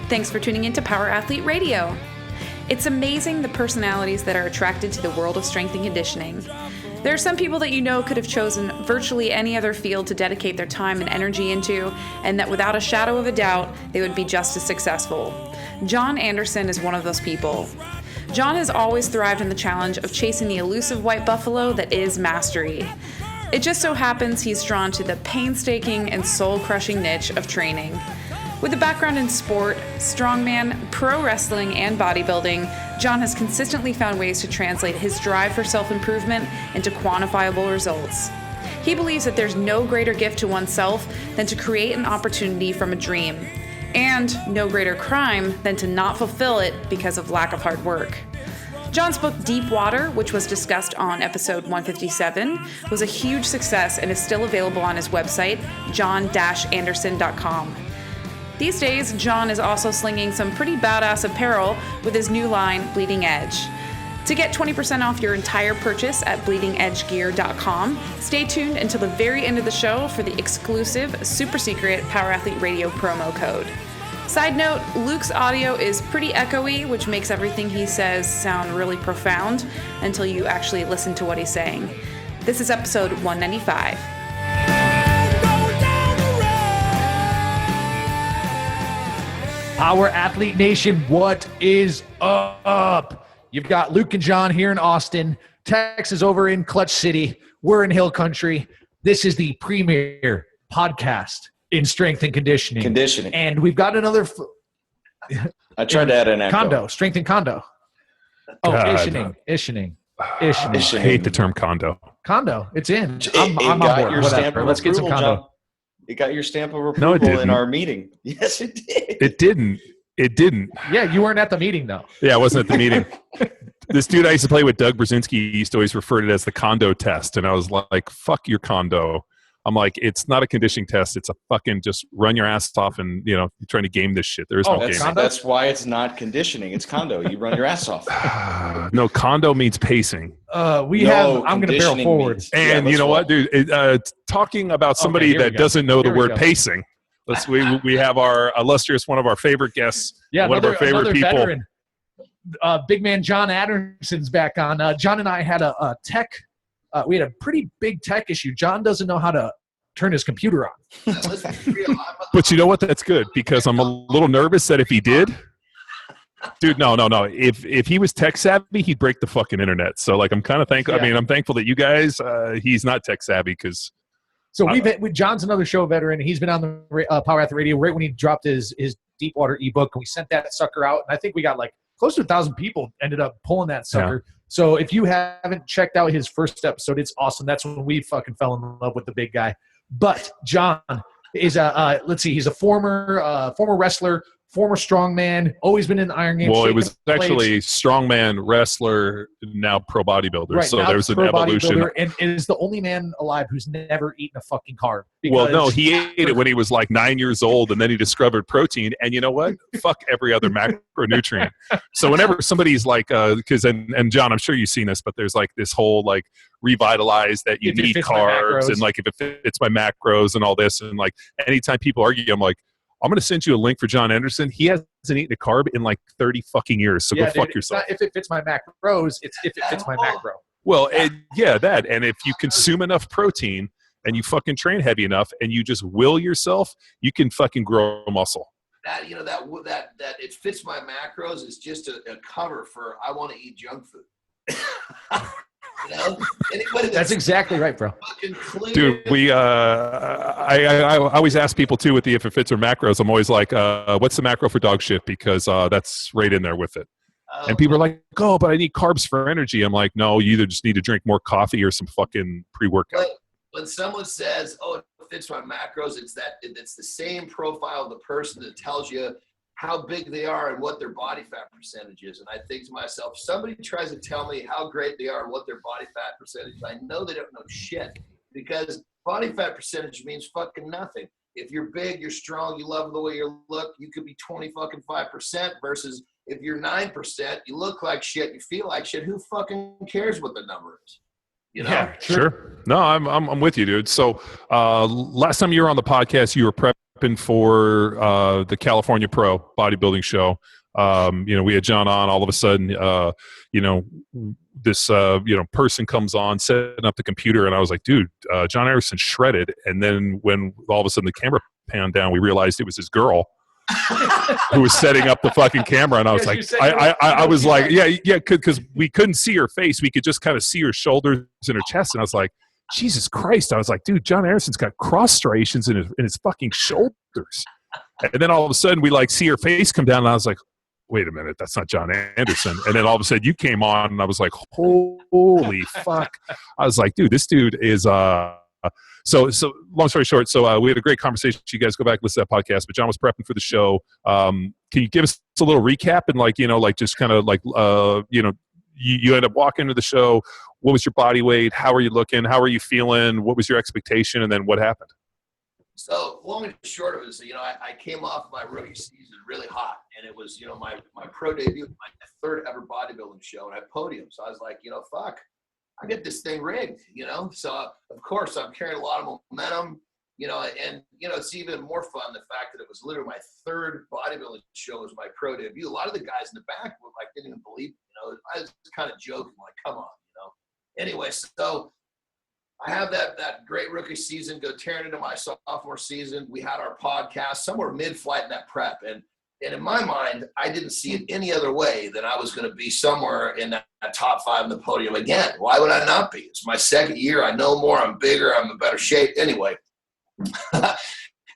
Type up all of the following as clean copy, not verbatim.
Thanks for tuning in to Power Athlete Radio. It's amazing the personalities that are attracted to the world of strength and conditioning. There are some people that you know could have chosen virtually any other field to dedicate their time and energy into, and that without a shadow of a doubt, they would be just as successful. Jon Andersen is one of those people. Jon has always thrived in the challenge of chasing the elusive white buffalo that is mastery. It just so happens he's drawn to the painstaking and soul-crushing niche of training. With a background in sport, strongman, pro wrestling, and bodybuilding, Jon has consistently found ways to translate his drive for self-improvement into quantifiable results. He believes that there's no greater gift to oneself than to create an opportunity from a dream, and no greater crime than to not fulfill it because of lack of hard work. Jon's book Deep Water, which was discussed on episode 157, was a huge success and is still available on his website, jon-andersen.com. These days, Jon is also slinging some pretty badass apparel with his new line, Bleeding Edge. To get 20% off your entire purchase at bleedingedgegear.com, stay tuned until the very end of the show for the exclusive, super secret Power Athlete Radio promo code. Side note, Luke's audio is pretty echoey, which makes everything he says sound really profound until you actually listen to what he's saying. This is episode 195. Power Athlete Nation, what is up? You've got Luke and Jon here in Austin. Tex is over in Clutch City. We're in Hill Country. This is the premier podcast in strength and conditioning. And we've got another... I tried to add an echo. Condo, strength and condo. Oh, issioning. I hate the term condo. Condo, it's in. I'm on board. Your stamp of Let's get some condo. Jon. It got your stamp of approval in our meeting. Yes, it did. It didn't. Yeah, you weren't at the meeting, though. Yeah, I wasn't at the meeting. This dude I used to play with, Doug Brzezinski, used to always refer to it as the condo test. And I was like, fuck your condo. I'm like, it's not a conditioning test. It's a fucking just run your ass off and, you're trying to game this shit. There is no game. That's why it's not conditioning. It's condo. You run your ass off. No, condo means pacing. I'm going to barrel forward. And you know what, dude? Talking about somebody that doesn't know the word pacing. We have our illustrious, one of our favorite guests, one of our favorite people. Veteran. Big man Jon Andersen's back on. Jon and I had a tech. We had a pretty big tech issue. Jon doesn't know how to turn his computer on. But you know what? That's good because I'm a little nervous that if he did, dude, no. If he was tech savvy, he'd break the fucking internet. So like, I'm kind of thankful. Yeah. I mean, I'm thankful that you guys, he's not tech savvy because. So Jon's another show veteran. He's been on the Power Athlete Radio right when he dropped his Deep Water ebook, and we sent that sucker out. And I think we got like close to 1,000 people ended up pulling that sucker. Yeah. So if you haven't checked out his first episode, it's awesome. That's when we fucking fell in love with the big guy. But Jon is he's a former wrestler, former strongman, always been in the Iron Games. Well, it was actually strongman, wrestler, now pro bodybuilder. Right, so there's an evolution. And is the only man alive who's never eaten a fucking carb. Well, no, he ate it when he was like 9 years old, and then he discovered protein. And you know what? Fuck every other macronutrient. So whenever somebody's like, because and Jon, I'm sure you've seen this, but there's like this whole like revitalize that you need carbs and like if it fits my macros and all this, and like anytime people argue, I'm like, I'm going to send you a link for Jon Andersen. He hasn't eaten a carb in like 30 fucking years. So go fuck yourself. It's not if it fits my macros, it's if it fits my macro. Well, that. And if you consume enough protein and you fucking train heavy enough and you just will yourself, you can fucking grow muscle. That it fits my macros is just a cover for I want to eat junk food. That's exactly right, bro. Dude, I always ask people too with the if it fits or macros. I'm always like, what's the macro for dog shit? Because that's right in there with it. And people are like, oh, but I need carbs for energy. I'm like, no, you either just need to drink more coffee or some fucking pre-workout. When someone says, oh, it fits my macros, it's the same profile of the person that tells you how big they are and what their body fat percentage is. And I think to myself, if somebody tries to tell me how great they are and what their body fat percentage is, I know they don't know shit, because body fat percentage means fucking nothing. If you're big, you're strong, you love the way you look, you could be 5% versus if you're 9%, you look like shit, you feel like shit. Who fucking cares what the number is? You know? Yeah, sure. No, I'm with you, dude. So last time you were on the podcast, you were prepping for the California Pro bodybuilding show. We had John on. All of a sudden, this person comes on, setting up the computer, and I was like, dude, Jon Andersen shredded. And then when all of a sudden the camera panned down, we realized it was his girl who was setting up the fucking camera. And I was like, I was like, yeah, because we couldn't see her face. We could just kind of see her shoulders and her chest. And I was like, Jesus Christ. I was like, dude, Jon Andersen's got cross striations in his fucking shoulders. And then all of a sudden we like see her face come down, and I was like, wait a minute, that's not Jon Andersen. And then all of a sudden you came on, and I was like, holy fuck. I was like, dude, this dude is so long story short, so we had a great conversation. You guys go back and listen to that podcast, but John was prepping for the show. Can you give us a little recap and just kind of you end up walking into the show. What was your body weight? How are you looking? How are you feeling? What was your expectation? And then what happened? So long and short of it is, I came off my rookie season really hot, and it was, my pro debut, my third ever bodybuilding show, and I podiumed. So I was like, fuck, I get this thing rigged, So of course I'm carrying a lot of momentum, and it's even more fun the fact that it was literally my third bodybuilding show was my pro debut. A lot of the guys in the back were like, didn't even believe, I was kind of joking, like, come on, Anyway, so I have that great rookie season, go tearing into my sophomore season. We had our podcast somewhere mid-flight in that prep. And in my mind, I didn't see it any other way than I was going to be somewhere in that top 5 in the podium again. Why would I not be? It's my second year. I know more. I'm bigger. I'm in better shape. Anyway,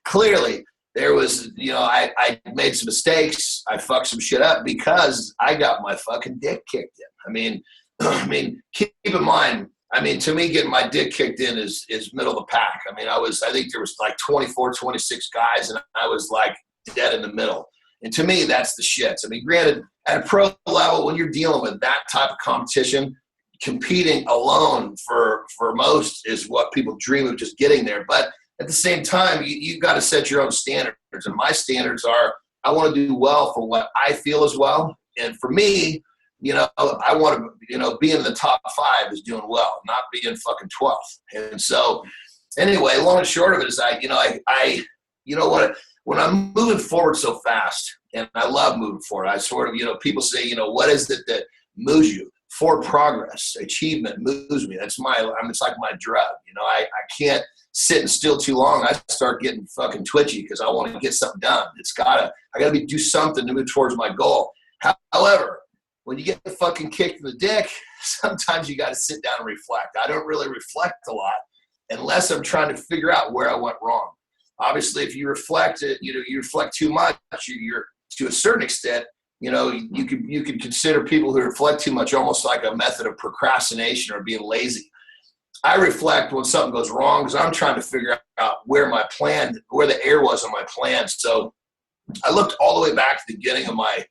clearly there was, I made some mistakes. I fucked some shit up because I got my fucking dick kicked in. I mean, keep in mind, to me, getting my dick kicked in is middle of the pack. I think there was like 24, 26 guys, and I was like dead in the middle. And to me, that's the shits. Granted, at a pro level, when you're dealing with that type of competition, competing alone for most is what people dream of, just getting there. But at the same time, you've got to set your own standards. And my standards are, I want to do well for what I feel as well. And for me, I want to, being in the top 5 is doing well, not being fucking 12th. And so, anyway, long and short of it is, when I'm moving forward so fast, and I love moving forward, I sort of, people say, what is it that moves you? Forward progress, achievement moves me. That's it's like my drug. I can't sit and still too long. I start getting fucking twitchy because I want to get something done. I gotta do something to move towards my goal. However, when you get fucking kicked in the dick, sometimes you got to sit down and reflect. I don't really reflect a lot unless I'm trying to figure out where I went wrong. Obviously, if you reflect it, you reflect too much, you're to a certain extent, you could consider people who reflect too much almost like a method of procrastination or being lazy. I reflect when something goes wrong because I'm trying to figure out where the error was on my plan. So I looked all the way back to the beginning of I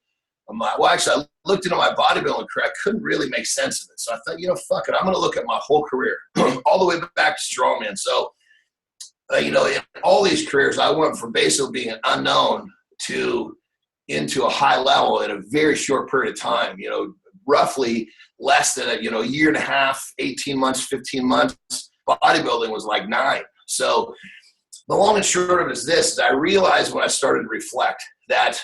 looked into my bodybuilding career. I couldn't really make sense of it. So I thought, fuck it. I'm going to look at my whole career all the way back to strongman. So, in all these careers, I went from basically being an unknown into a high level in a very short period of time, roughly less than a year and a half, 18 months, 15 months. Bodybuilding was like 9. So the long and short of it is this, I realized when I started to reflect that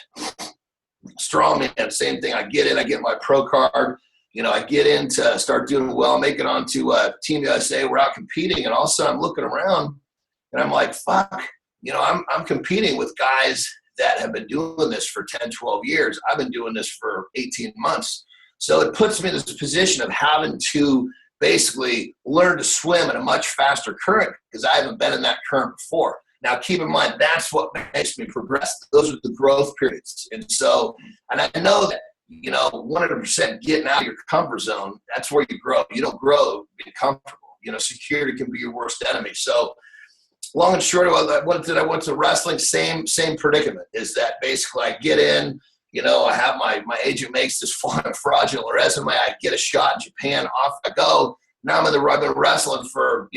strongman, same thing. I get my pro card, I get in to start doing well, make it onto Team USA. We're out competing, and all of a sudden I'm looking around and I'm like, fuck, I'm competing with guys that have been doing this for 10, 12 years. I've been doing this for 18 months. So it puts me in this position of having to basically learn to swim in a much faster current because I haven't been in that current before. Now, keep in mind, that's what makes me progress. Those are the growth periods. And so, and I know that, 100% getting out of your comfort zone, that's where you grow. You don't grow being comfortable. Security can be your worst enemy. So long and short of it, I went to wrestling, same predicament, is that basically I get in, I have my agent makes this fraudulent resume. I get a shot in Japan, off I go. Now I've been wrestling for,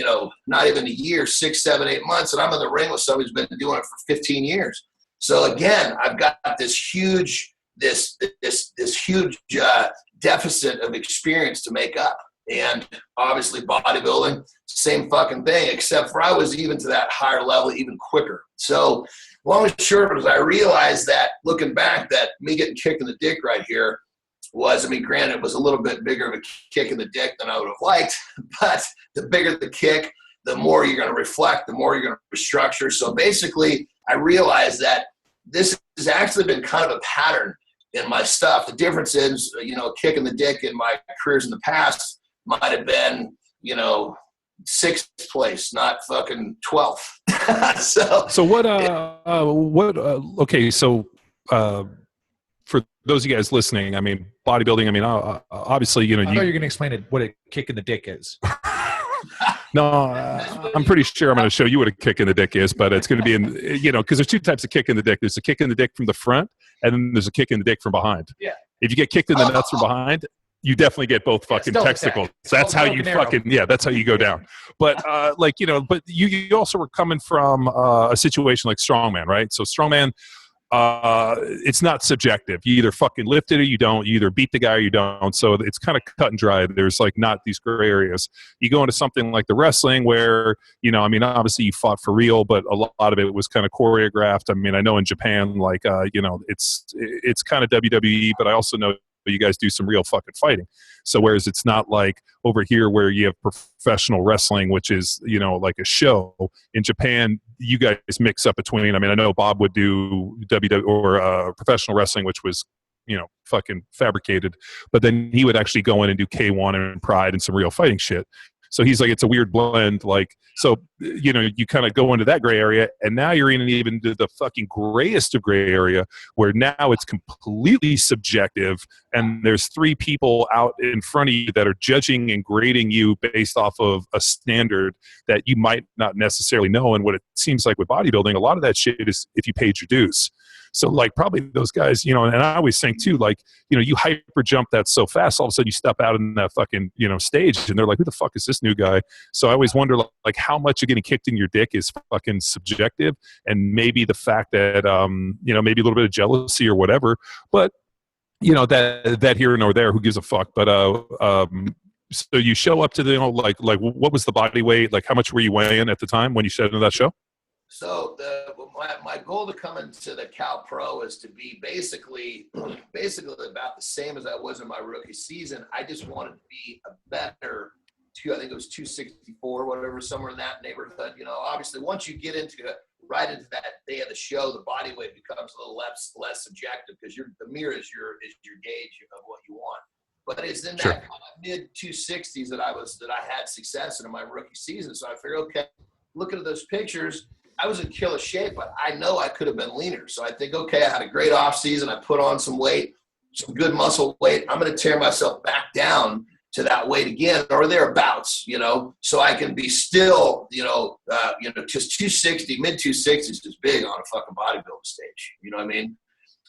not even a year, 6, 7, 8 months, and I'm in the ring with somebody who's been doing it for 15 years. So again, I've got this huge deficit of experience to make up. And obviously bodybuilding, same fucking thing, except for I was even to that higher level even quicker. So long and short was I realized that looking back that me getting kicked in the dick right here was, I mean, granted, it was a little bit bigger of a kick in the dick than I would have liked, but the bigger the kick, the more you're going to reflect, the more you're going to restructure. So basically, I realized that this has actually been kind of a pattern in my stuff. The difference is, you know, kick in the dick in my careers in the past might have been, you know, 6th place, not fucking 12th. So okay, so for those of you guys listening, I mean, bodybuilding, I mean, obviously, you know, I know you're going to explain it, what a kick in the dick is. No, I'm pretty sure I'm going to show you what a kick in the dick is, but it's going to be in, you know, because there's 2 types of kick in the dick. There's a kick in the dick from the front, and then there's a kick in the dick from behind. Yeah. If you get kicked in the nuts from behind, you definitely get both fucking testicles. That's how you fucking, that's how you go down. But like, you know, but you also were coming from a situation like strongman, right? So strongman, it's not subjective. You either fucking lift it or you don't. You either beat the guy or you don't. So it's kind of cut and dry. There's like not these gray areas. You go into something like the wrestling where, you know, I mean, obviously you fought for real, but a lot of it was kind of choreographed. I mean, I know in Japan, like, you know, it's kind of WWE, but I also know you guys do some real fucking fighting. So whereas it's not like over here where you have professional wrestling, which is, you know, like a show, in Japan, you guys mix up between, I mean, I know Bob would do WWE or professional wrestling, which was, you know, fucking fabricated, but then he would actually go in and do K1 and Pride and some real fighting shit. So he's like, it's a weird blend. Like, so, you know, you kind of go into that gray area, and now you're in even the fucking grayest of gray area where now it's completely subjective, and there's 3 people out in front of you that are judging and grading you based off of a standard that you might not necessarily know. And what it seems like with bodybuilding, a lot of that shit is if you paid your dues. So like probably those guys, you know, and I always think too, like, you know, you hyper jump that so fast, all of a sudden you step out in that fucking, you know, stage and they're like, who the fuck is this new guy? So I always wonder like how much you're getting kicked in your dick is fucking subjective, and maybe the fact that, you know, maybe a little bit of jealousy or whatever, but you know, that here nor there, who gives a fuck? But, so you show up to the, you know, like what was the body weight? Like how much were you weighing at the time when you showed into that show? So my goal to come into the Cal Pro is to be basically about the same as I was in my rookie season. I just wanted to be a better I think it was 264, whatever, somewhere in that neighborhood. You know, obviously once you get right into that day of the show, the body weight becomes a little less subjective because the mirror is your gauge of what you want. But it's in that mid 260s that I had success in my rookie season. So I figured, okay, looking at those pictures, I was in killer shape, but I know I could have been leaner. So I think, okay, I had a great off season. I put on some weight, some good muscle weight. I'm going to tear myself back down to that weight again or thereabouts, you know, so I can be still, just 260, mid 260s is big on a fucking bodybuilding stage. You know what I mean?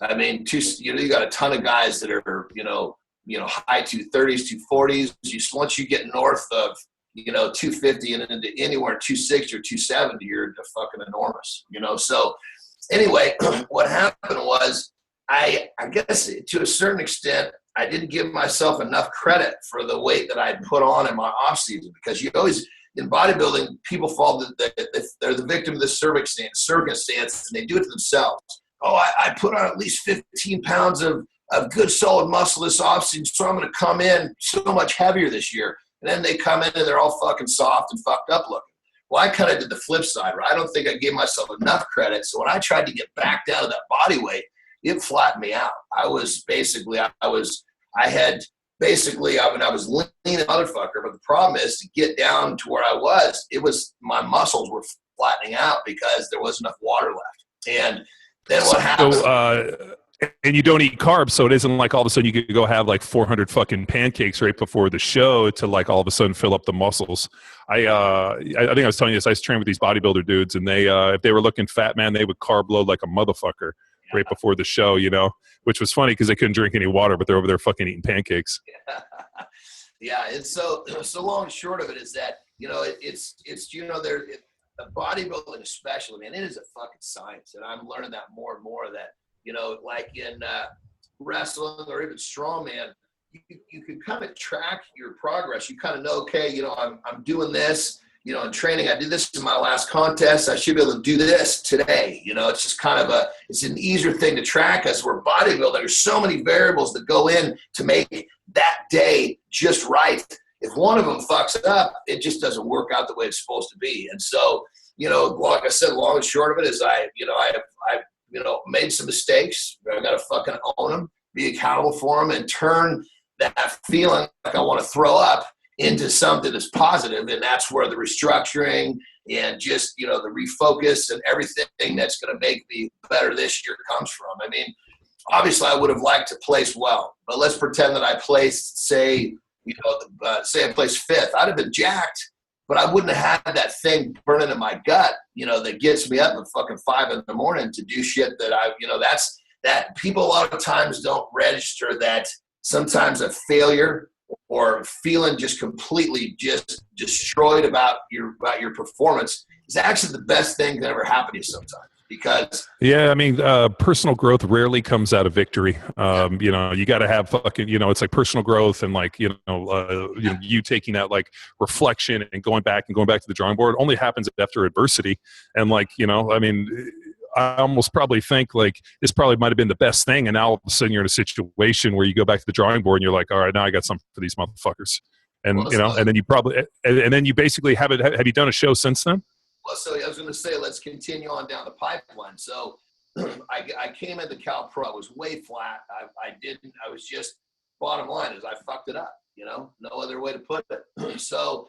I mean, you got a ton of guys that are, high 230s, 240s. Once you get north of, 250 and into anywhere 260 or 270, you're fucking enormous, So anyway, what happened was I guess to a certain extent, I didn't give myself enough credit for the weight that I had put on in my off season, because you always, in bodybuilding, people fall, they're the victim of this circumstance, and they do it to themselves. Oh, I put on at least 15 pounds of good solid muscle this off season, so I'm going to come in so much heavier this year. And then they come in and they're all fucking soft and fucked up looking. Well, I kind of did the flip side, right? I don't think I gave myself enough credit. So when I tried to get back down to that body weight, it flattened me out. I was lean motherfucker, but the problem is to get down to where I was, my muscles were flattening out because there wasn't enough water left. And then what happened? And you don't eat carbs, so it isn't like all of a sudden you could go have like 400 fucking pancakes right before the show to like all of a sudden fill up the muscles. I think I was telling you this. I was training with these bodybuilder dudes, and they if they were looking fat, man, they would carb load like a motherfucker right before the show, which was funny because they couldn't drink any water, but they're over there fucking eating pancakes. Yeah, and so long and short of it is that bodybuilding especially, man, it is a fucking science, and I'm learning that more and more that. Like in wrestling or even strongman, you can kind of track your progress. You kind of know, okay, I'm doing this, in training, I did this in my last contest. I should be able to do this today. It's just kind of it's an easier thing to track as we're bodybuilding. There's so many variables that go in to make that day just right. If one of them fucks up, it just doesn't work out the way it's supposed to be. And so, like I said, long and short of it is I made some mistakes. I got to fucking own them, be accountable for them, and turn that feeling like I want to throw up into something that's positive. And that's where the restructuring and just, the refocus and everything that's going to make me better this year comes from. I mean, obviously I would have liked to place well, but let's pretend that I placed, say I placed fifth. I'd have been jacked, but I wouldn't have had that thing burning in my gut, that gets me up at fucking 5 a.m. to do shit that that people a lot of times don't register that sometimes a failure or feeling just completely just destroyed about your performance is actually the best thing that ever happened to you sometimes. Because personal growth rarely comes out of victory. You got to have fucking, it's like personal growth and like, you taking that like reflection and going back to the drawing board only happens after adversity. And like, I almost probably think like this probably might have been the best thing. And now all of a sudden you're in a situation where you go back to the drawing board and you're like, all right, now I got something for these motherfuckers. And, and then you probably, and then you basically have you done a show since then? Well, so I was going to say, let's continue on down the pipeline. So I came into Cal Pro. I was way flat. I was just, bottom line is I fucked it up, no other way to put it. So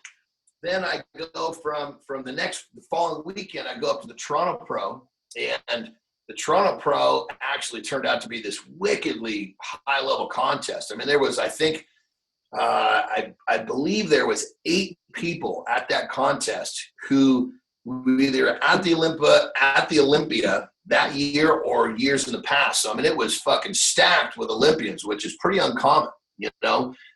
then I go from the following weekend, I go up to the Toronto Pro, and the Toronto Pro actually turned out to be this wickedly high level contest. I mean, there was, I think, I believe there was 8 people at that contest who were either at the Olympia that year or years in the past. So, I mean, it was fucking stacked with Olympians, which is pretty uncommon,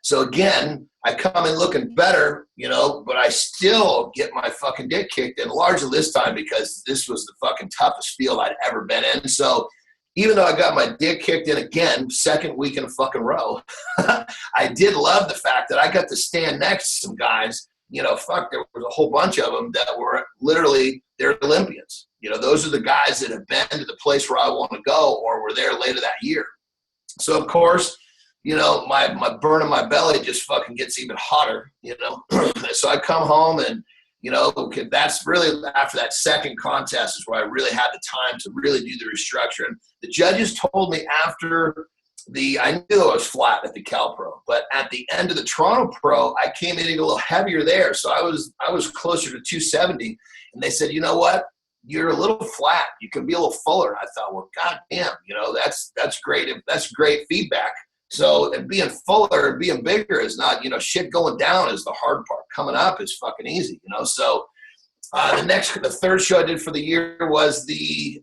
So again, I come in looking better, but I still get my fucking dick kicked in, largely this time because this was the fucking toughest field I'd ever been in. So even though I got my dick kicked in again, second week in a fucking row, I did love the fact that I got to stand next to some guys, there was a whole bunch of them that were literally, they're Olympians. Those are the guys that have been to the place where I want to go or were there later that year. So of course, my burn in my belly just fucking gets even hotter, So I come home and, that's really after that second contest is where I really had the time to really do the restructuring. The judges told me after I knew I was flat at the Cal Pro, but at the end of the Toronto Pro, I came in a little heavier there. So I was closer to 270 and they said, you know what? You're a little flat. You can be a little fuller. And I thought, well, goddamn, that's great. That's great feedback. So and being fuller and being bigger is not, shit going down is the hard part. Coming up is fucking easy, So the third show I did for the year was the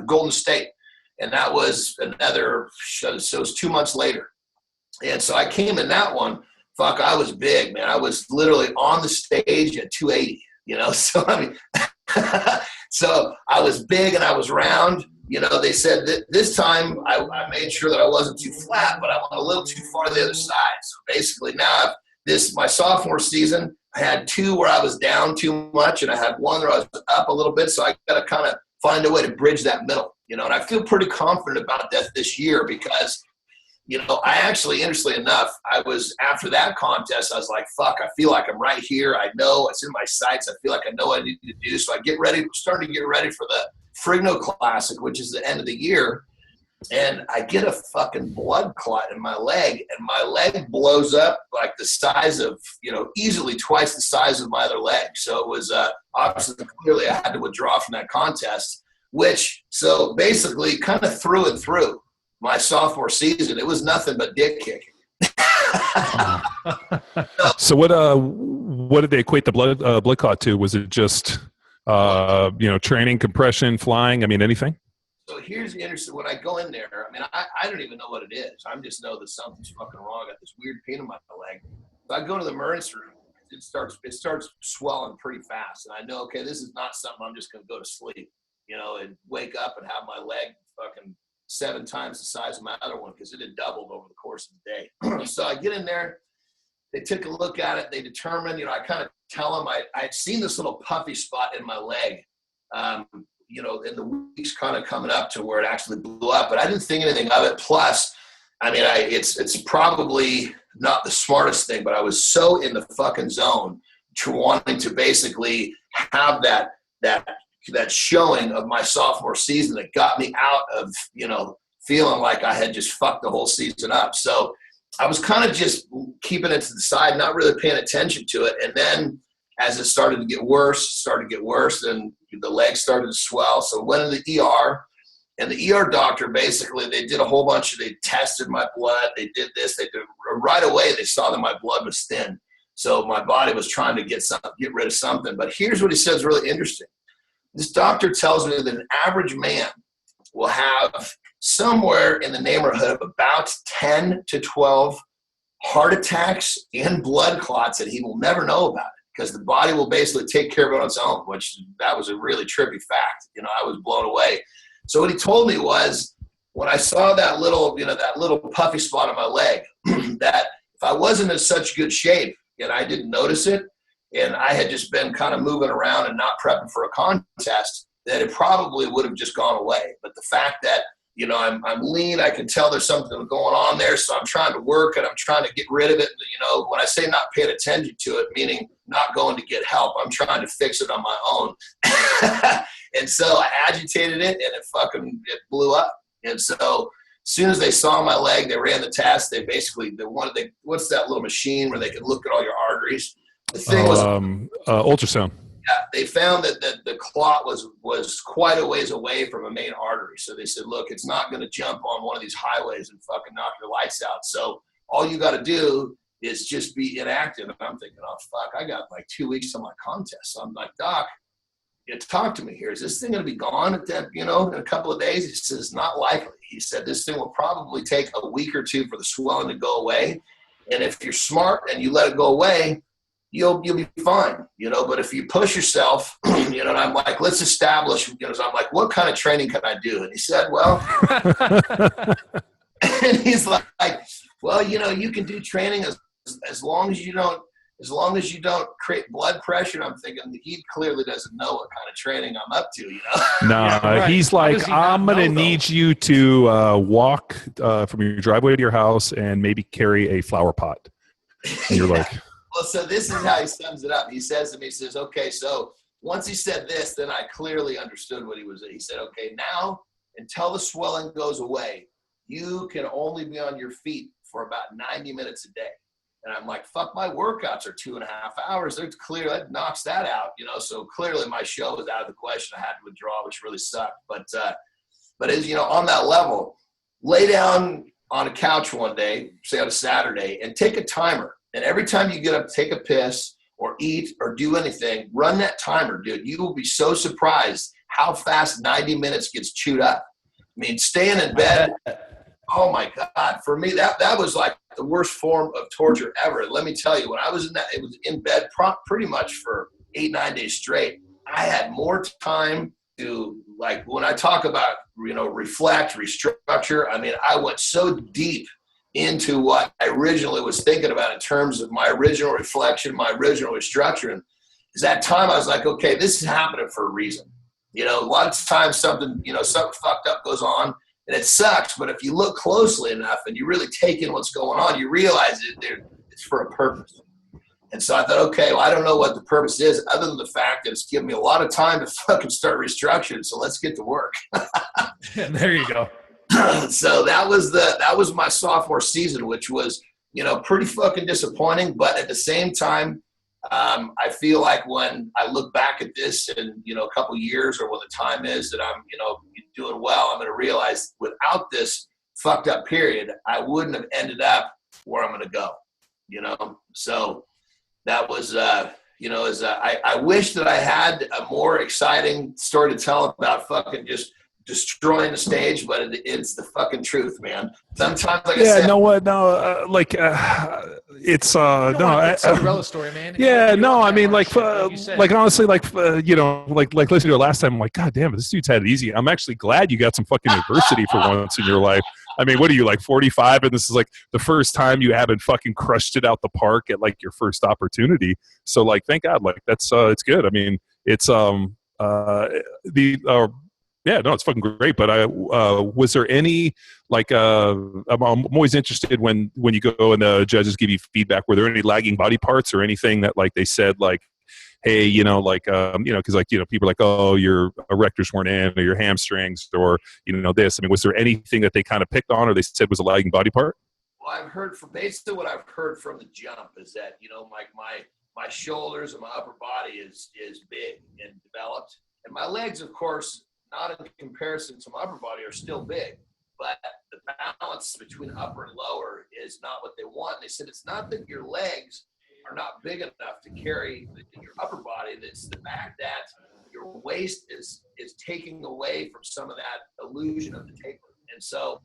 Golden State. And that was another show. So it was 2 months later. And so I came in that one. Fuck, I was big, man. I was literally on the stage at 280, So, I mean, so I was big and I was round. They said that this time I made sure that I wasn't too flat, but I went a little too far to the other side. So basically now my sophomore season, I had 2 where I was down too much and I had 1 where I was up a little bit. So I got to kind of find a way to bridge that middle, and I feel pretty confident about that this year because, I actually, interestingly enough, after that contest, I was like, fuck, I feel like I'm right here. I know it's in my sights. I feel like I know what I need to do. So I starting to get ready for the Frigno Classic, which is the end of the year. And I get a fucking blood clot in my leg and my leg blows up like the size of, easily twice the size of my other leg. So it was obviously clearly I had to withdraw from that contest, so basically kind of through and through my sophomore season, it was nothing but dick kicking. So what did they equate the blood clot to? Was it just, training, compression, flying? I mean, anything? So here's the interesting, when I go in there, I mean, I don't even know what it is. I just know that something's fucking wrong. I got this weird pain in my leg. So I go to the emergency room. It starts swelling pretty fast. And I know, okay, this is not something I'm just going to go to sleep, and wake up and have my leg fucking 7 times the size of my other one because it had doubled over the course of the day. So I get in there They took a look at it. They determined, I kind of tell them I had seen this little puffy spot in my leg, in the weeks kind of coming up to where it actually blew up, but I didn't think anything of it. Plus, I mean, it's probably not the smartest thing, but I was so in the fucking zone wanting to basically have that showing of my sophomore season that got me out of, feeling like I had just fucked the whole season up. So I was kind of just keeping it to the side, not really paying attention to it. And then as it started to get worse, and the leg started to swell. So I went to the ER, and the ER doctor, basically, they did a whole bunch they tested my blood. They did this. They did right away. They saw that my blood was thin. So my body was trying to get rid of something. But here's what he says really interesting. This doctor tells me that an average man will have somewhere in the neighborhood of about 10 to 12 heart attacks and blood clots that he will never know about it, because the body will basically take care of it on its own, which that was a really trippy fact. I was blown away. So what he told me was, when I saw that little puffy spot on my leg, that if I wasn't in such good shape and I didn't notice it, and I had just been kind of moving around and not prepping for a contest, that it probably would have just gone away. But the fact that, I'm lean, I can tell there's something going on there, so I'm trying to work and I'm trying to get rid of it. When I say not paying attention to it, meaning not going to get help, I'm trying to fix it on my own. And so I agitated it, and it blew up. And so as soon as they saw my leg, they ran the test. They basically, what's that little machine where they can look at all your arteries? The thing was ultrasound. Yeah, they found that the clot was quite a ways away from a main artery. So they said, look, it's not going to jump on one of these highways and fucking knock your lights out. So all you got to do is just be inactive. And I'm thinking, oh, fuck, I got like 2 weeks to my contest. So I'm like, Doc, talk to me here. Is this thing going to be gone at that, in a couple of days? He says, not likely. He said, this thing will probably take a week or two for the swelling to go away. And if you're smart and you let it go away, you'll be fine, but if you push yourself, and I'm like, let's establish, so I'm like, what kind of training can I do? And he said, well, and he's like, well, you can do training as long as you don't create blood pressure. And I'm thinking he clearly doesn't know what kind of training I'm up to, No, yeah, right. He's like, I'm going to need you to walk from your driveway to your house and maybe carry a flower pot. And you're like... Well, so this is how he sums it up. He says to me, okay, so once he said this, then I clearly understood what he was. He said, okay, now until the swelling goes away, you can only be on your feet for about 90 minutes a day. And I'm like, fuck, my workouts are 2.5 hours. They're clear. That knocks that out, So clearly my show was out of the question. I had to withdraw, which really sucked. But as on that level, lay down on a couch one day, say on a Saturday, and take a timer. And every time you get up, take a piss or eat or do anything, run that timer, dude. You will be so surprised how fast 90 minutes gets chewed up. I mean, staying in bed, oh my God. For me, that was like the worst form of torture ever. Let me tell you, when I was in bed pretty much for 8-9 days straight, I had more time to, like, when I talk about, reflect, restructure, I mean, I went so deep into what I originally was thinking about in terms of my original reflection, my original restructuring. Is that time I was like, okay, this is happening for a reason. A lot of times something fucked up goes on and it sucks, but if you look closely enough and you really take in what's going on, you realize it's for a purpose. And so I thought, okay, well, I don't know what the purpose is other than the fact that it's given me a lot of time to fucking start restructuring. So let's get to work. There you go. So that was my sophomore season, which was, pretty fucking disappointing. But at the same time, I feel like when I look back at this in, a couple of years, or when the time is that I'm, doing well, I'm going to realize without this fucked up period, I wouldn't have ended up where I'm going to go, So that was, I wish that I had a more exciting story to tell about fucking just destroying the stage, but it's the fucking truth, man. Sometimes, like I said, It's no, Cinderella story, man. Yeah, no, I mean, like honestly, like listening to it last time, I'm like, God damn it, this dude's had it easy. I'm actually glad you got some fucking adversity for once in your life. I mean, what are you, like 45? And this is like the first time you haven't fucking crushed it out the park at like your first opportunity. So like, thank God, like that's, it's good. I mean, it's, yeah, no, it's fucking great. But was there any like I'm always interested when you go and the judges give you feedback. Were there any lagging body parts or anything that like they said like, hey, you know, like because like people are like, oh, your erectors weren't in, or your hamstrings, or this. I mean, was there anything that they kind of picked on, or they said was a lagging body part? Well, I've heard from basically what I've heard from the jump is that my shoulders and my upper body is big and developed, and my legs, of course, not in comparison to my upper body, are still big, but the balance between upper and lower is not what they want. And they said it's not that your legs are not big enough to carry your upper body. It's the fact that your waist is taking away from some of that illusion of the taper. And so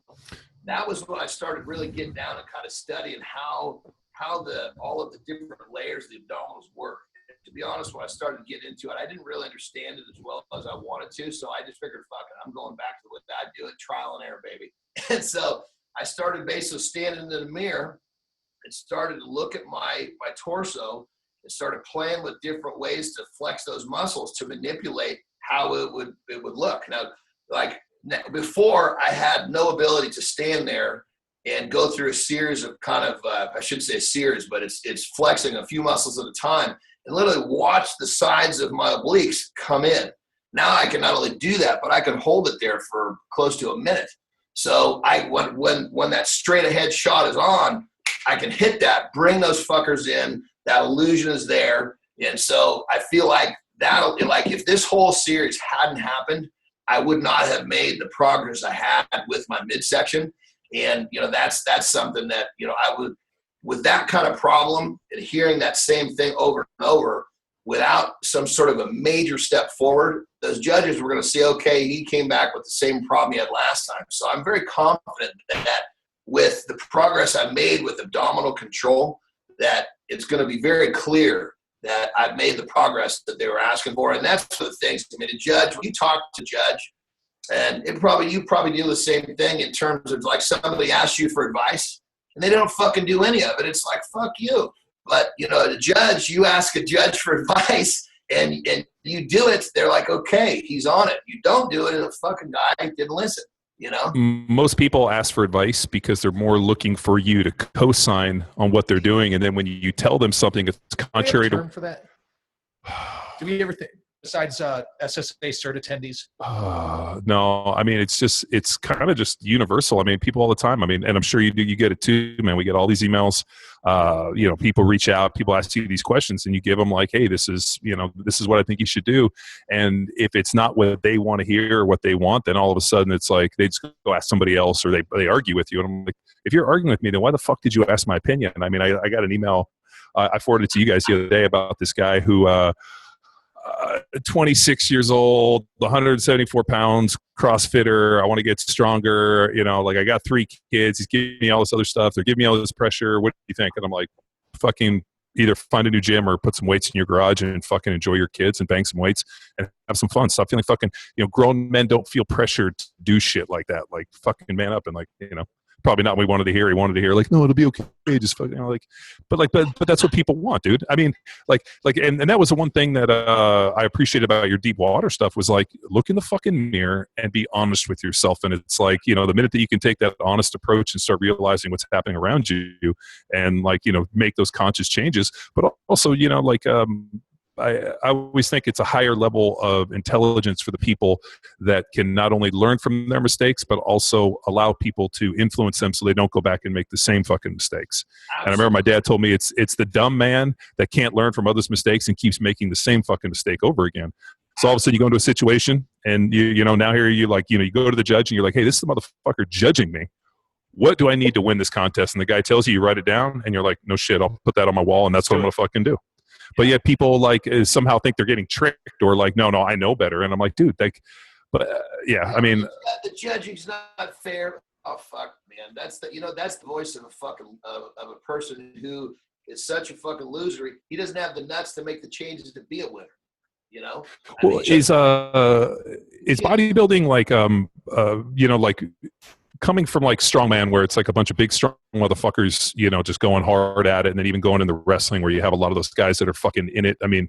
that was when I started really getting down and kind of studying how all of the different layers of the abdominals work. To be honest, when I started getting into it, I didn't really understand it as well as I wanted to. So I just figured, fuck it, I'm going back to what I do, it trial and error, baby. And so I started basically standing in the mirror and started to look at my torso and started playing with different ways to flex those muscles to manipulate how it would look. Now, like before, I had no ability to stand there and go through a series of kind of, I shouldn't say a series, but it's flexing a few muscles at a time and literally watch the sides of my obliques come in. Now I can not only do that, but I can hold it there for close to a minute. So when that straight ahead shot is on, I can hit that, bring those fuckers in, that illusion is there. And so I feel like if this whole series hadn't happened, I would not have made the progress I had with my midsection. And, that's something that, I would, with that kind of problem and hearing that same thing over and over without some sort of a major step forward, those judges were going to say, okay, he came back with the same problem he had last time. So I'm very confident that with the progress I made with abdominal control, that it's going to be very clear that I've made the progress that they were asking for. And that's the things. I mean, a judge, when you talk to a judge, and you probably do the same thing in terms of like somebody asks you for advice and they don't fucking do any of it. It's like, fuck you. But, the judge, you ask a judge for advice and you do it, they're like, okay, he's on it. You don't do it, and the fucking guy didn't listen. Most people ask for advice because they're more looking for you to co-sign on what they're doing, and then when you tell them something that's contrary to for that. Do we ever think besides SSA cert attendees? No, I mean it's kind of just universal. I mean, people all the time. I mean, and I'm sure you get it too, man. We get all these emails. People reach out, people ask you these questions, and you give them like, hey, this is what I think you should do. And if it's not what they want to hear or what they want, then all of a sudden it's like they just go ask somebody else, or they argue with you. And I'm like, if you're arguing with me, then why the fuck did you ask my opinion? I mean, I got an email I forwarded it to you guys the other day about this guy who 26 years old, 174 pounds, CrossFitter. I want to get stronger. I got 3 kids. He's giving me all this other stuff. They're giving me all this pressure. What do you think? And I'm like, fucking either find a new gym or put some weights in your garage and fucking enjoy your kids and bang some weights and have some fun. Stop feeling fucking, grown men don't feel pressured to do shit like that. Like fucking man up and like, probably not what he wanted to hear. He wanted to hear like, no, it'll be okay. Just fucking, but that's what people want, dude. I mean, and that was the one thing that I appreciated about your deep water stuff was like, look in the fucking mirror and be honest with yourself. And it's like, the minute that you can take that honest approach and start realizing what's happening around you and make those conscious changes, but also, I always think it's a higher level of intelligence for the people that can not only learn from their mistakes, but also allow people to influence them so they don't go back and make the same fucking mistakes. Absolutely. And I remember my dad told me it's the dumb man that can't learn from others' mistakes and keeps making the same fucking mistake over again. So all of a sudden you go into a situation and now here you go to the judge and you're like, hey, this is the motherfucker judging me. What do I need to win this contest? And the guy tells you, you write it down and you're like, no shit, I'll put that on my wall and that's what I'm going to fucking do. But yet people somehow think they're getting tricked or like, no, I know better. And I'm like, dude, yeah, I mean. The judging's not fair. Oh, fuck, man. That's the voice of a fucking, of a person who is such a fucking loser. He doesn't have the nuts to make the changes to be a winner. Is bodybuilding like coming from like strongman, where it's like a bunch of big strong motherfuckers, you know, just going hard at it, and then even going into wrestling where you have a lot of those guys that are fucking in it. I mean,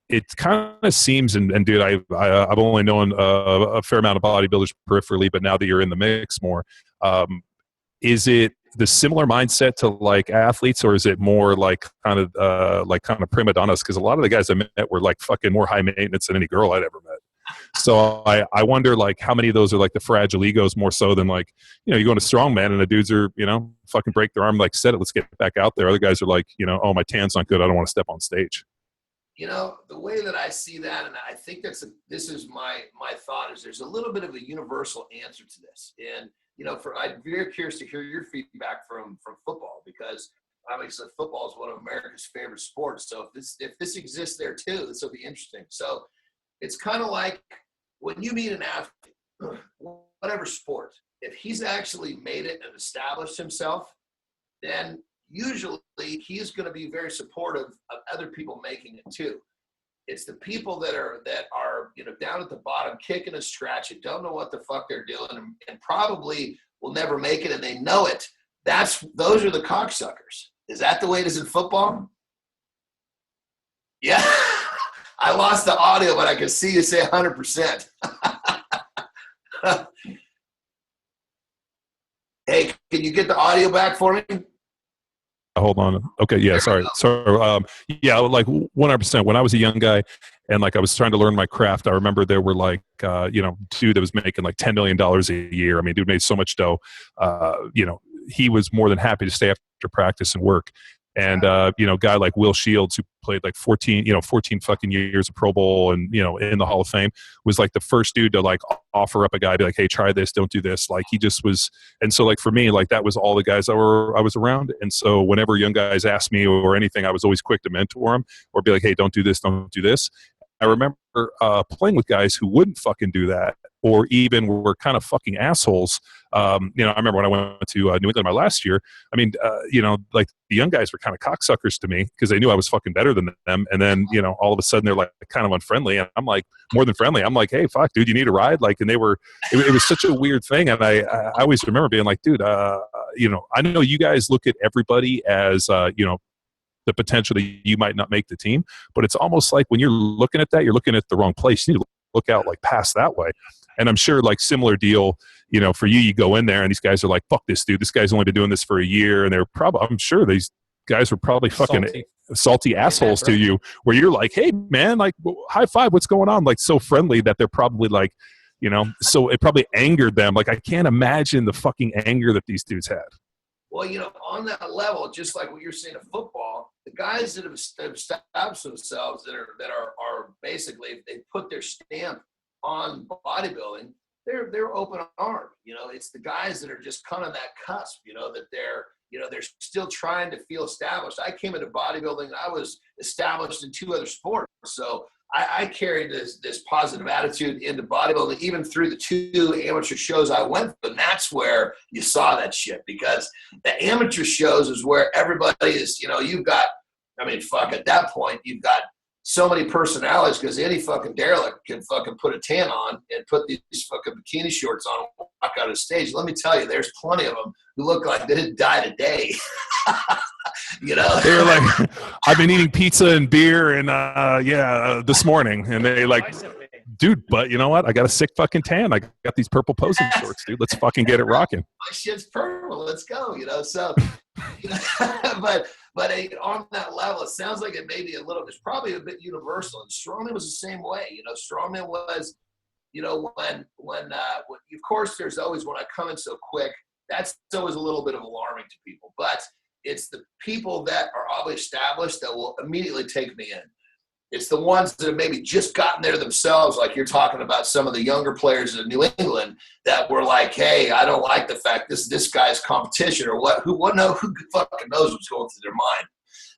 it kind of seems, and dude, I've only known a fair amount of bodybuilders peripherally, but now that you're in the mix more, is it the similar mindset to like athletes, or is it more like kind of prima donnas? Because a lot of the guys I met were like fucking more high maintenance than any girl I'd ever met. So I wonder like how many of those are like the fragile egos more so than like, you know, you go into strongman and the dudes are, you know, fucking break their arm, like, said it, let's get back out there. Other guys are like, you know, oh, my tan's not good, I don't want to step on stage. You know, the way that I see that, and I think this is my thought, is there's a little bit of a universal answer to this. And, you know, I'm very curious to hear your feedback from football, because obviously football is one of America's favorite sports. So if this exists there too, this will be interesting. So it's kind of like when you meet an athlete, whatever sport, if he's actually made it and established himself, then usually he's going to be very supportive of other people making it too. It's the people that are you know, down at the bottom, kicking and scratching, don't know what the fuck they're doing, and probably will never make it, and they know it. Those are the cocksuckers. Is that the way it is in football? Yeah. I lost the audio, but I can see you say 100%. Hey, can you get the audio back for me? Hold on. Okay. Yeah. Sorry. Yeah. Like 100%. When I was a young guy and like I was trying to learn my craft, I remember there were like, you know, dude that was making like $10 million a year. I mean, dude made so much dough. You know, he was more than happy to stay after practice and work. And, you know, a guy like Will Shields, who played like 14 fucking years of Pro Bowl and, you know, in the Hall of Fame, was like the first dude to like offer up a guy, be like, hey, try this, don't do this. Like he just was. And so like for me, like that was all the guys I was around. And so whenever young guys asked me or anything, I was always quick to mentor them or be like, hey, don't do this, don't do this. I remember playing with guys who wouldn't fucking do that, or even were kind of fucking assholes. You know, I remember when I went to New England my last year, I mean, you know, like the young guys were kind of cocksuckers to me because they knew I was fucking better than them. And then, you know, all of a sudden they're like kind of unfriendly. And I'm like, more than friendly. I'm like, hey, fuck, dude, you need a ride? Like, and they were, it was such a weird thing. And I always remember being like, dude, you know, I know you guys look at everybody as, you know, the potential that you might not make the team, but it's almost like when you're looking at that, you're looking at the wrong place. You need to look out like past that way. And I'm sure like similar deal, you know, for you go in there and these guys are like, fuck this dude. This guy's only been doing this for a year. And they're probably, I'm sure these guys were probably fucking salty assholes to you, where you're like, hey man, like high five, what's going on? Like so friendly that they're probably like, you know, so it probably angered them. Like I can't imagine the fucking anger that these dudes had. Well, you know, on that level, just like what you're saying of football, the guys that have established themselves that are basically, they put their stamp on bodybuilding, they're open armed. You know, it's the guys that are just kind of that cusp, you know, that they're still trying to feel established. I came into bodybuilding, I was established in 2 other sports. So I carried this positive attitude into bodybuilding, even through the 2 amateur shows I went through. And that's where you saw that shit, because the amateur shows is where everybody is, you know, you've got, I mean, fuck, at that point, you've got so many personalities, because any fucking derelict can fucking put a tan on and put these fucking bikini shorts on and walk out of the stage. Let me tell you, there's plenty of them who look like they didn't die today. You know, they were like, I've been eating pizza and beer and this morning, and they like, dude, but you know what? I got a sick fucking tan. I got these purple posing shorts, dude. Let's fucking get it rocking. My shit's purple. Let's go. You know, so, you know, but on that level, it sounds like it may be a little. It's probably a bit universal. And strongman was the same way. You know, strongman was, you know, when of course there's always, when I come in so quick, that's always a little bit of alarming to people, but it's the people that are already established that will immediately take me in. It's the ones that have maybe just gotten there themselves, like you're talking about some of the younger players in New England that were like, hey, I don't like the fact this guy's competition or what. Who fucking knows what's going through their mind.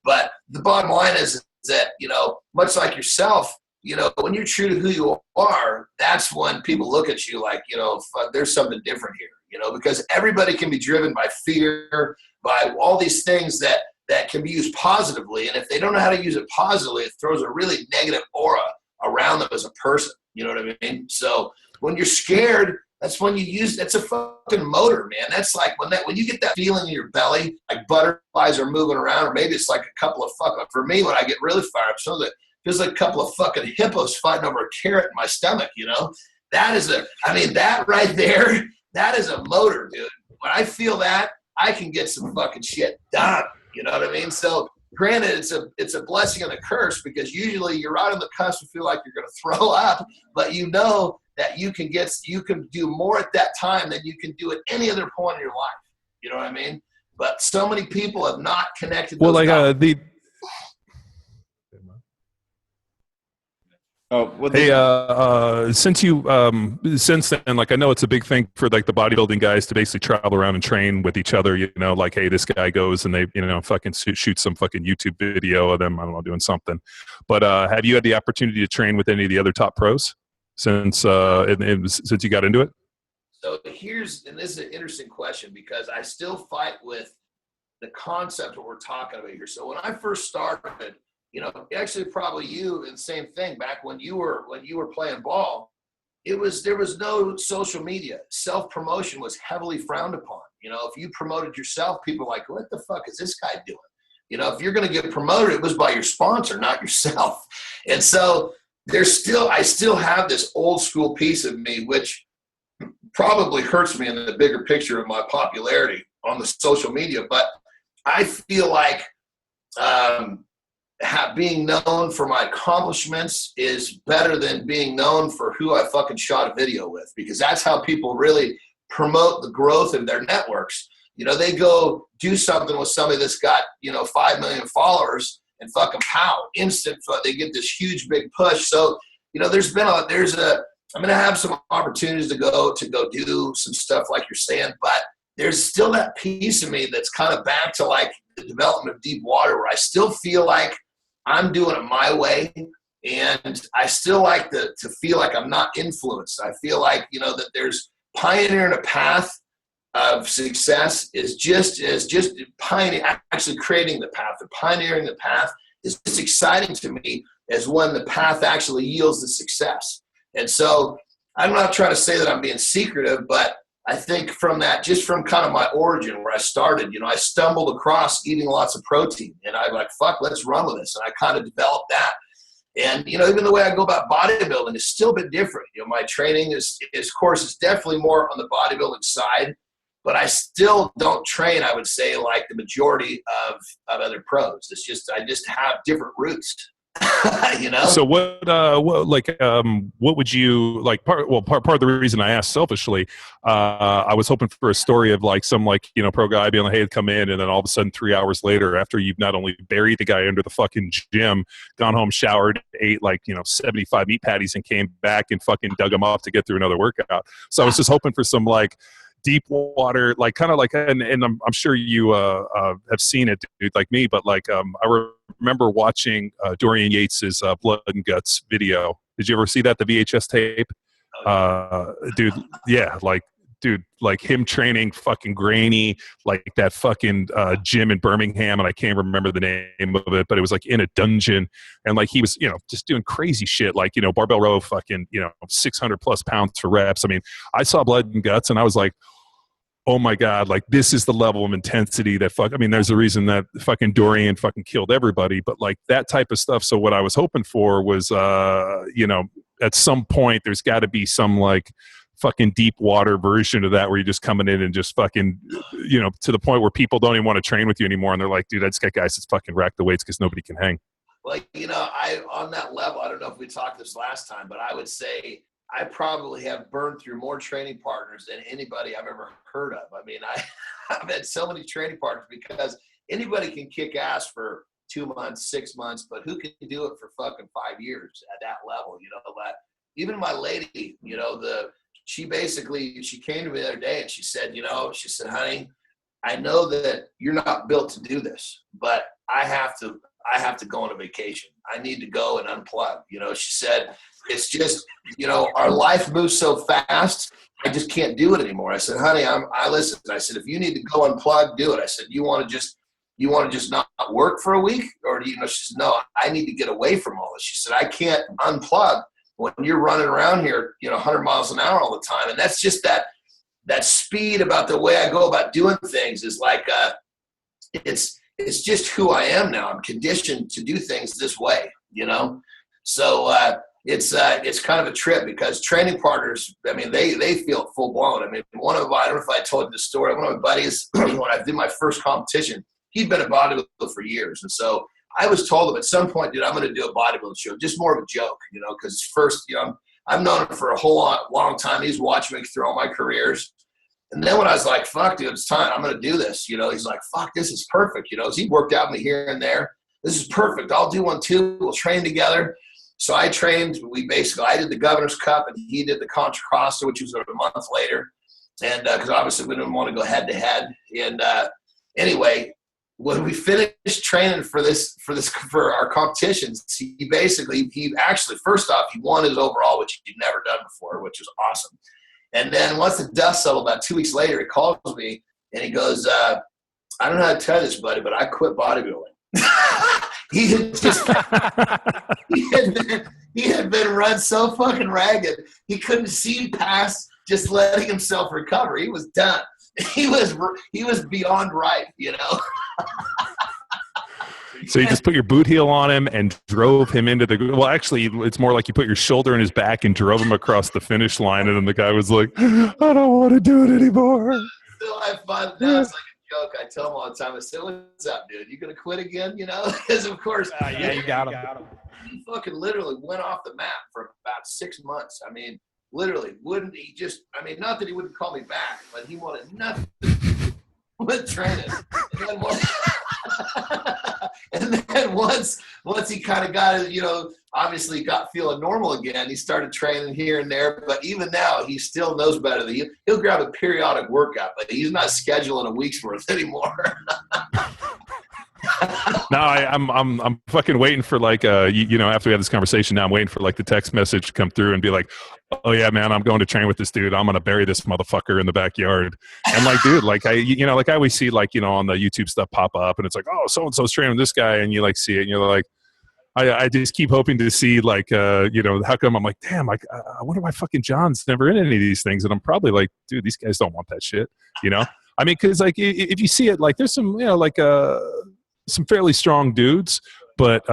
But the bottom line is that, you know, much like yourself, you know, when you're true to who you are, that's when people look at you like, you know, fuck, there's something different here, you know, because everybody can be driven by fear, by all these things that can be used positively. And if they don't know how to use it positively, it throws a really negative aura around them as a person. You know what I mean? So when you're scared, That's when you use, that's a fucking motor, man. That's like when you get that feeling in your belly, like butterflies are moving around, or maybe it's like a couple of for me, when I get really fired up, so that feels like a couple of fucking hippos fighting over a carrot in my stomach, you know? That right there, that is a motor, dude. When I feel that, I can get some fucking shit done. You know what I mean? So granted, it's a blessing and a curse, because usually you're right on the cusp and feel like you're going to throw up, but you know that you can do more at that time than you can do at any other point in your life. You know what I mean? But so many people have not connected. Well, like since then, like, I know it's a big thing for like the bodybuilding guys to basically travel around and train with each other, you know, like, hey, this guy goes and they, you know, fucking shoot some fucking YouTube video of them, I don't know, doing something. But have you had the opportunity to train with any of the other top pros since since you got into it? So this is an interesting question, because I still fight with the concept that we're talking about here. So when I first started, you know, actually probably you, and same thing back when you were playing ball, there was no social media. Self-promotion was heavily frowned upon. You know, if you promoted yourself, people were like, what the fuck is this guy doing? You know, if you're going to get promoted, it was by your sponsor, not yourself. And so I still have this old school piece of me, which probably hurts me in the bigger picture of my popularity on the social media. But I feel like, being known for my accomplishments is better than being known for who I fucking shot a video with, because that's how people really promote the growth of their networks. You know, they go do something with somebody that's got, you know, 5 million followers, and fucking pow, they get this huge big push. So, you know, I'm going to have some opportunities to go do some stuff like you're saying, but there's still that piece of me that's kind of back to like the development of deep water, where I still feel like I'm doing it my way, and I still like to feel like I'm not influenced. I feel like, you know, that there's pioneering a path of success is just pioneering, actually creating the path. The pioneering the path is just exciting to me as when the path actually yields the success. And so I'm not trying to say that I'm being secretive, but I think from that, just from kind of my origin where I started, you know, I stumbled across eating lots of protein, and I'm like, fuck, let's run with this. And I kind of developed that. And, you know, even the way I go about bodybuilding is still a bit different. You know, my training is definitely more on the bodybuilding side, but I still don't train, I would say, like the majority of other pros. I just have different routes. You know. So what would you like? Part of the reason I asked selfishly, I was hoping for a story of like some, like, you know, pro guy being like, hey, come in, and then all of a sudden 3 hours later, after you've not only buried the guy under the fucking gym, gone home, showered, ate like, you know, 75 meat patties, and came back and fucking dug them off to get through another workout. So I was just hoping for some like deep water, like kind of like, and I'm sure you have seen it, dude, like me, but like I remember watching Dorian Yates's Blood and Guts video. Did you ever see that, the VHS tape? Dude, like him training fucking grainy, like that fucking gym in Birmingham, and I can't remember the name of it, but it was like in a dungeon, and like he was, you know, just doing crazy shit, like, you know, barbell row, fucking, you know, 600 plus pounds for reps. I mean, I saw Blood and Guts, and I was like, oh my God, like this is the level of intensity that there's a reason that fucking Dorian fucking killed everybody, but like that type of stuff. So what I was hoping for was, you know, at some point there's got to be some like fucking deep water version of that, where you're just coming in and just fucking, you know, to the point where people don't even want to train with you anymore. And they're like, dude, I just got guys that's fucking rack the weights because nobody can hang. Like, you know, on that level, I don't know if we talked this last time, but I would say I probably have burned through more training partners than anybody I've ever heard of. I mean, I've had so many training partners, because anybody can kick ass for 2 months, 6 months, but who can do it for fucking 5 years at that level? You know, that even my lady, you know, she came to me the other day and she said, honey, I know that you're not built to do this, but I have to go on a vacation. I need to go and unplug. You know, she said, it's just, you know, our life moves so fast, I just can't do it anymore. I said, honey, I listen. I said, if you need to go unplug, do it. I said, you want to just not work for a week? Or do you know, she said, no, I need to get away from all this. She said, I can't unplug when you're running around here, 100 miles an hour all the time. And that's just that speed about the way I go about doing things is like, it's just who I am now. I'm conditioned to do things this way, So it's kind of a trip because training partners, I mean, they feel it full blown. I mean, I don't know if I told you the story. One of my buddies, when I did my first competition, he'd been a bodybuilder for years. And so I was told him at some point, dude, I'm going to do a bodybuilding show, just more of a joke, because first, I've known him for a whole long time. He's watched me through all my careers. And then when I was like, fuck, dude, it's time. I'm going to do this. He's like, fuck, this is perfect. He worked out me here and there. This is perfect. I'll do one too. We'll train together. So I trained. I did the Governor's Cup and he did the Contra Costa, which was a month later. And because obviously we didn't want to go head to head. And anyway, when we finished training for our competitions, he actually, first off, he won his overall, which he'd never done before, which was awesome. And then once the dust settled, about 2 weeks later, he calls me and he goes, I don't know how to tell you this, buddy, but I quit bodybuilding. he had been run so fucking ragged, he couldn't see past just letting himself recover. He was done. He was beyond ripe, So you just put your boot heel on him and drove him into well, actually, it's more like you put your shoulder in his back and drove him across the finish line, and then the guy was like, I don't want to do it anymore. Still have fun. Now it's like a joke. I tell him all the time, I say, what's up, dude? You going to quit again, Because, of course. Yeah, you got him. He fucking literally went off the map for about 6 months. I mean, literally, not that he wouldn't call me back, but he wanted nothing with training. And then once he kind of got, obviously got feeling normal again, he started training here and there. But even now, he still knows better. He'll grab a periodic workout, but he's not scheduling a week's worth anymore. No, I'm fucking waiting for after we have this conversation. Now I'm waiting for the text message to come through and be like, oh yeah, man, I'm going to train with this dude. I'm gonna bury this motherfucker in the backyard. And dude, I always see on the YouTube stuff pop up, and it's like, oh, so and so's training with this guy, and you see it, and you're like, I just keep hoping to see how come I'm like, damn, I wonder why fucking John's never in any of these things, and I'm probably like, dude, these guys don't want that shit, I mean, because if you see it, there's some some fairly strong dudes, but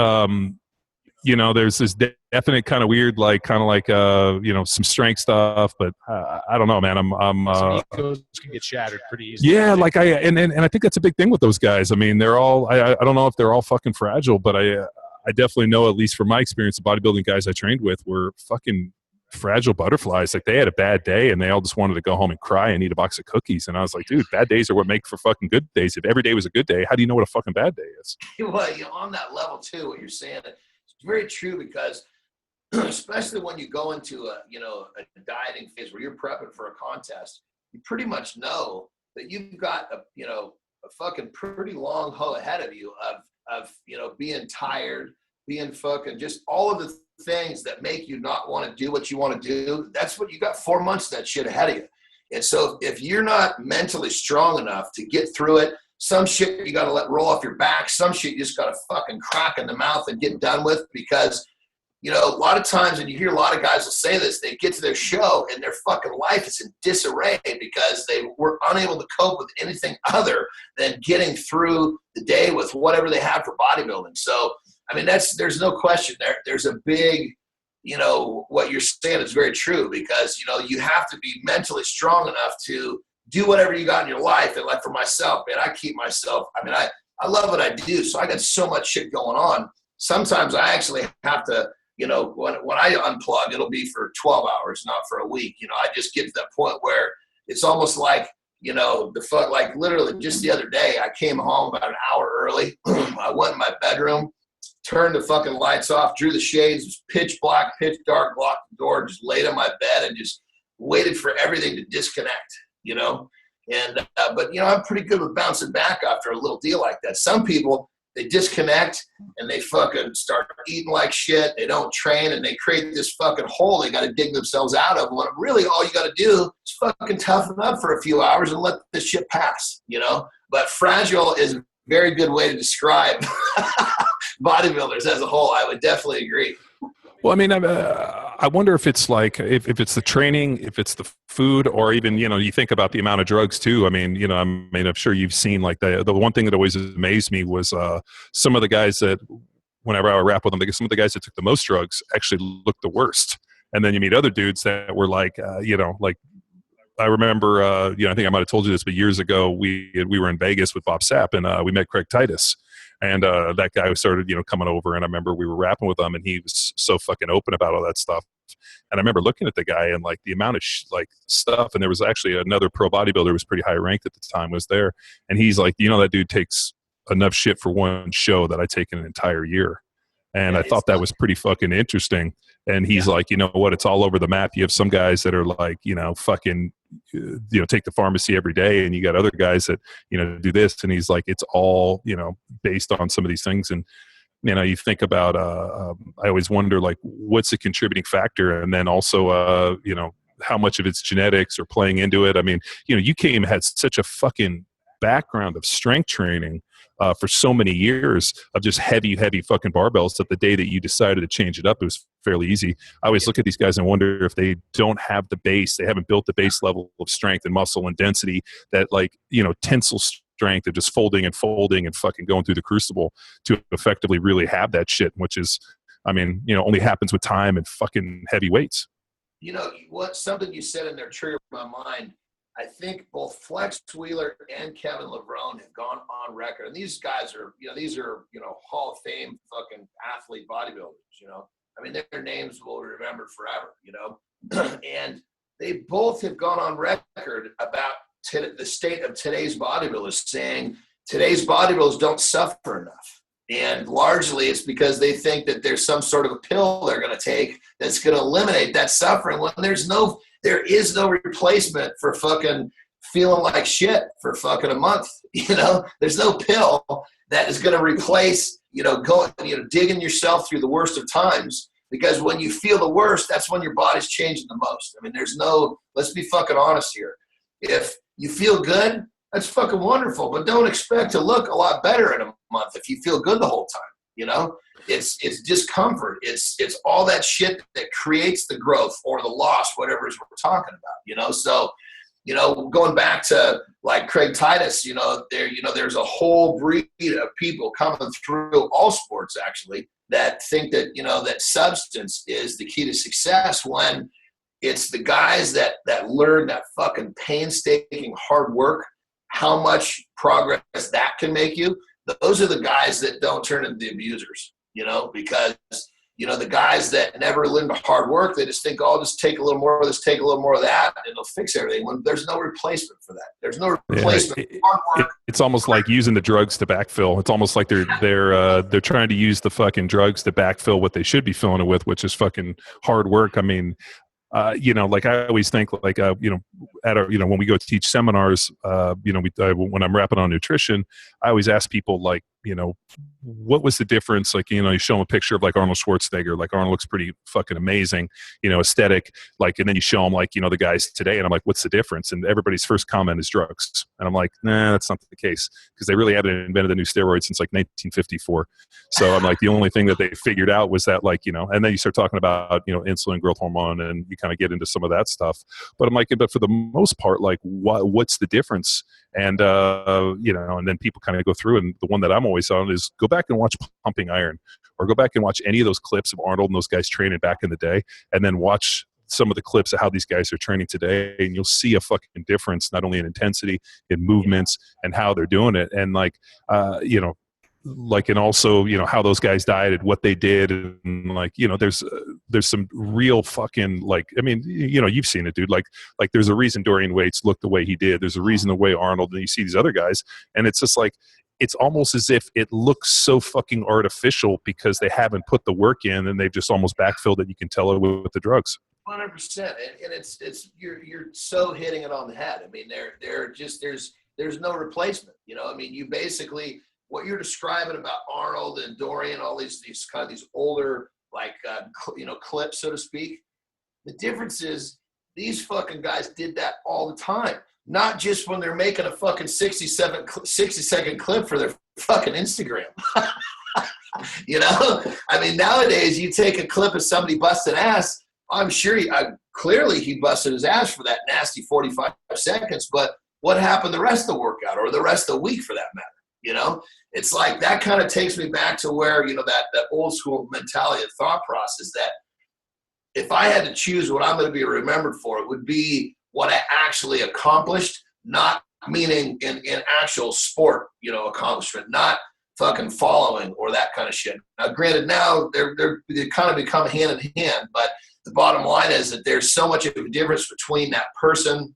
there's this definite kind of weird, some strength stuff. But I don't know, man. Some egos can get shattered pretty easily. Yeah, and I think that's a big thing with those guys. I mean, they're all. I don't know if they're all fucking fragile, but I definitely know, at least from my experience, the bodybuilding guys I trained with were fucking fragile butterflies. They had a bad day and they all just wanted to go home and cry and eat a box of cookies. And I was like, dude, bad days are what make for fucking good days. If every day was a good day, how do you know what a fucking bad day is? Well, on that level too, what you're saying, it's very true, because especially when you go into a dieting phase where you're prepping for a contest, you pretty much know that you've got a fucking pretty long haul ahead of you of being tired, being fucking just all of the things that make you not want to do what you want to do. That's what you got. 4 months of that shit ahead of you. And so if you're not mentally strong enough to get through it, some shit you got to let roll off your back. Some shit you just got to fucking crack in the mouth and get done with, because a lot of times, and you hear a lot of guys will say this, they get to their show and their fucking life is in disarray because they were unable to cope with anything other than getting through the day with whatever they have for bodybuilding. So I mean, there's no question there. There's a big, what you're saying is very true, because, you have to be mentally strong enough to do whatever you got in your life. And for myself, man, I keep myself, I love what I do. So I got so much shit going on. Sometimes I actually have to, when I unplug, it'll be for 12 hours, not for a week. I just get to that point where it's almost like, literally just the other day, I came home about an hour early. I went in my bedroom, turned the fucking lights off, drew the shades, it was pitch black, pitch dark, locked the door, just laid on my bed and just waited for everything to disconnect, And, but, I'm pretty good with bouncing back after a little deal like that. Some people, they disconnect and they fucking start eating like shit. They don't train and they create this fucking hole they got to dig themselves out of. When really all you got to do is fucking toughen up for a few hours and let this shit pass, But fragile is a very good way to describe bodybuilders as a whole. I would definitely agree. Well, I mean, I wonder if it's like if it's the training, if it's the food, or even you think about the amount of drugs too. I mean, I'm sure you've seen like the one thing that always amazed me was some of the guys that whenever I would rap with them, some of the guys that took the most drugs actually looked the worst. And then you meet other dudes that were like, like I remember, I think I might have told you this, but years ago we were in Vegas with Bob Sapp, and we met Craig Titus. And that guy started, coming over, and I remember we were rapping with him, and he was so fucking open about all that stuff. And I remember looking at the guy and like the amount of stuff, and there was actually another pro bodybuilder who was pretty high ranked at the time was there, and he's like, that dude takes enough shit for one show that I take in an entire year. And I thought that was pretty fucking interesting. And he's like, you know what? It's all over the map. You have some guys that are like, fucking, take the pharmacy every day. And you got other guys that, do this. And he's like, it's all, based on some of these things. And, you think about, I always wonder, like, what's the contributing factor? And then also, how much of it's genetics or playing into it. I mean, you had such a fucking background of strength training for so many years of just heavy fucking barbells that the day that you decided to change it up, it was fairly easy. I always look at these guys and wonder if they don't have the base. They haven't built the base level of strength and muscle and density that tensile strength of just folding and fucking going through the crucible to effectively really have that shit, which is, only happens with time and fucking heavy weights. Something you said in there triggered my mind. I think both Flex Wheeler and Kevin Levrone have gone on record. And these guys are, Hall of Fame fucking athlete bodybuilders, their names will be remembered forever, and they both have gone on record about the state of today's bodybuilders, saying today's bodybuilders don't suffer enough. And largely it's because they think that there's some sort of a pill they're going to take that's going to eliminate that suffering when there is no replacement for fucking feeling like shit for fucking a month. There's no pill that is going to replace, digging yourself through the worst of times, because when you feel the worst, that's when your body's changing the most. Let's be fucking honest here. If you feel good, that's fucking wonderful, but don't expect to look a lot better in a month if you feel good the whole time. It's discomfort. It's all that shit that creates the growth or the loss, whatever it is we're talking about, So, going back to like Craig Titus, there's a whole breed of people coming through all sports actually that think that, that substance is the key to success, when it's the guys that learn that fucking painstaking hard work, how much progress that can make you. Those are the guys that don't turn into the abusers, because, the guys that never learn to hard work, they just think, oh, just take a little more of this, take a little more of that, and it'll fix everything. When there's no replacement for that. There's no replacement for hard work. It's almost like using the drugs to backfill. It's almost like they're trying to use the fucking drugs to backfill what they should be filling it with, which is fucking hard work. Like I always think, like, when we go to teach seminars, when I'm rapping on nutrition, I always ask people, like, what was the difference? Like, you show them a picture of like Arnold Schwarzenegger, like Arnold looks pretty fucking amazing, aesthetic, like, and then you show them like, the guys today, and I'm like, what's the difference? And everybody's first comment is drugs. And I'm like, nah, that's not the case, because they really haven't invented the new steroids since like 1954. So I'm like, the only thing that they figured out was that, like, and then you start talking about, insulin, growth hormone, and you kind of get into some of that stuff. But I'm like, but for the most part, like, what's the difference? And, and then people kind of go through, and the one that I'm always on is go back and watch Pumping Iron, or go back and watch any of those clips of Arnold and those guys training back in the day, and then watch some of the clips of how these guys are training today, and you'll see a fucking difference, not only in intensity, in movements, and how they're doing it. And like, and also, how those guys dieted, what they did, and like, there's some real fucking, like, you've seen it, dude. Like there's a reason Dorian Yates looked the way he did. There's a reason the way Arnold, and you see these other guys, and it's just like, it's almost as if it looks so fucking artificial because they haven't put the work in, and they've just almost backfilled it. You can tell it with the drugs. 100%, and it's you're so hitting it on the head. They're just there's no replacement. You basically, what you're describing about Arnold and Dorian, all these kind of these older, like, clips, so to speak. The difference is these fucking guys did that all the time, not just when they're making a fucking 60-second clip for their fucking Instagram. Nowadays you take a clip of somebody busting ass I'm sure clearly he busted his ass for that nasty 45 seconds, but what happened the rest of the workout or the rest of the week for that matter? You know, it's like that kind of takes me back to where, you know, that old school mentality and thought process that if I had to choose what I'm going to be remembered for, it would be what I actually accomplished, not meaning in actual sport, you know, accomplishment, not fucking following or that kind of shit. Now, granted, now they kind of become hand in hand, but the bottom line is that there's so much of a difference between that person,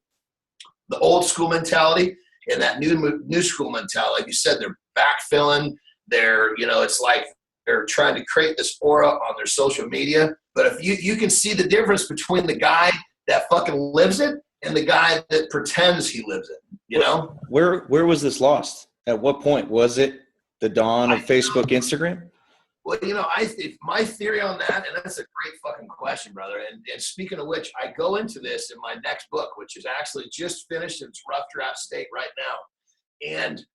the old school mentality, and that new school mentality. Like you said, they're backfilling. They're, you know, it's like they're trying to create this aura on their social media. But if you can see the difference between the guy that fucking lives it and the guy that pretends he lives it, you know? Where was this lost? At what point? Was it the dawn of Facebook, Instagram? Well, you know, my theory on that, and that's a great fucking question, brother. And speaking of which, I go into this in my next book, which is actually just finished in its rough draft state right now. And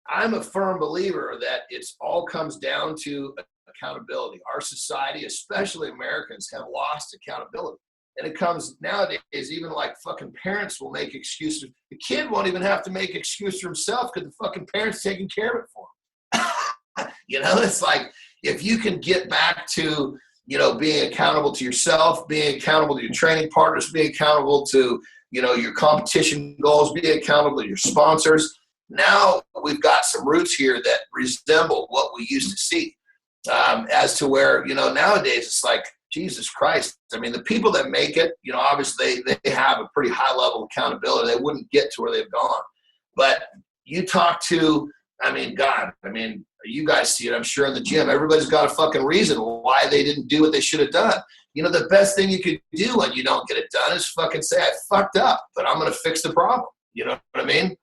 I'm a firm believer that it's all comes down to accountability. Our society, especially Americans, have lost accountability. And it comes nowadays, even like fucking parents will make excuses. The kid won't even have to make excuse for himself because the fucking parent's taking care of it for him. You know, it's like, if you can get back to, you know, being accountable to yourself, being accountable to your training partners, being accountable to, you know, your competition goals, being accountable to your sponsors. Now we've got some roots here that resemble what we used to see, as to where, you know, nowadays it's like, Jesus Christ. I mean, the people that make it, you know, obviously they have a pretty high level of accountability. They wouldn't get to where they've gone. But you talk to, I mean, God, I mean, you guys see it, I'm sure, in the gym. Everybody's got a fucking reason why they didn't do what they should have done. You know, the best thing you could do when you don't get it done is fucking say, I fucked up, but I'm going to fix the problem. You know what I mean?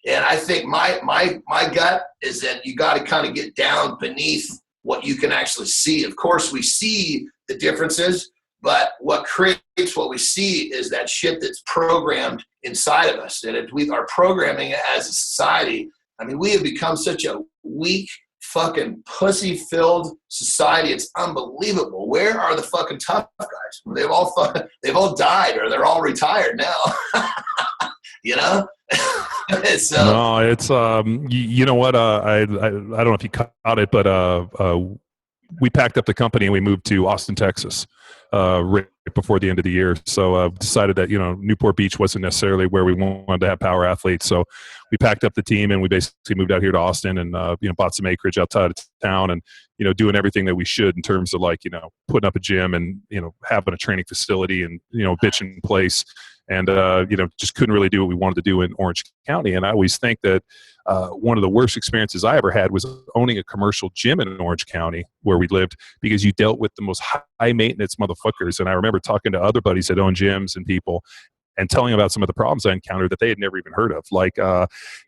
And I think my gut is that you got to kind of get down beneath what you can actually see. Of course, we see the differences, but what creates what we see is that shit that's programmed inside of us. And if we are programming it as a society, I mean, we have become such a weak, fucking pussy-filled society. It's unbelievable. Where are the fucking tough guys? They've all died, or they're all retired now. You know? So, no, it's you know what? I don't know if you caught it, but we packed up the company and we moved to Austin, Texas, right before the end of the year. So decided that, you know, Newport Beach wasn't necessarily where we wanted to have power athletes. So we packed up the team and we basically moved out here to Austin and, you know, bought some acreage outside of town and, you know, doing everything that we should in terms of, like, you know, putting up a gym and, you know, having a training facility and, you know, bitch in place. And, you know, just couldn't really do what we wanted to do in Orange County. And I always think that one of the worst experiences I ever had was owning a commercial gym in Orange County where we lived, because you dealt with the most high maintenance motherfuckers. And I remember talking to other buddies that own gyms and people and telling about some of the problems I encountered that they had never even heard of. Like,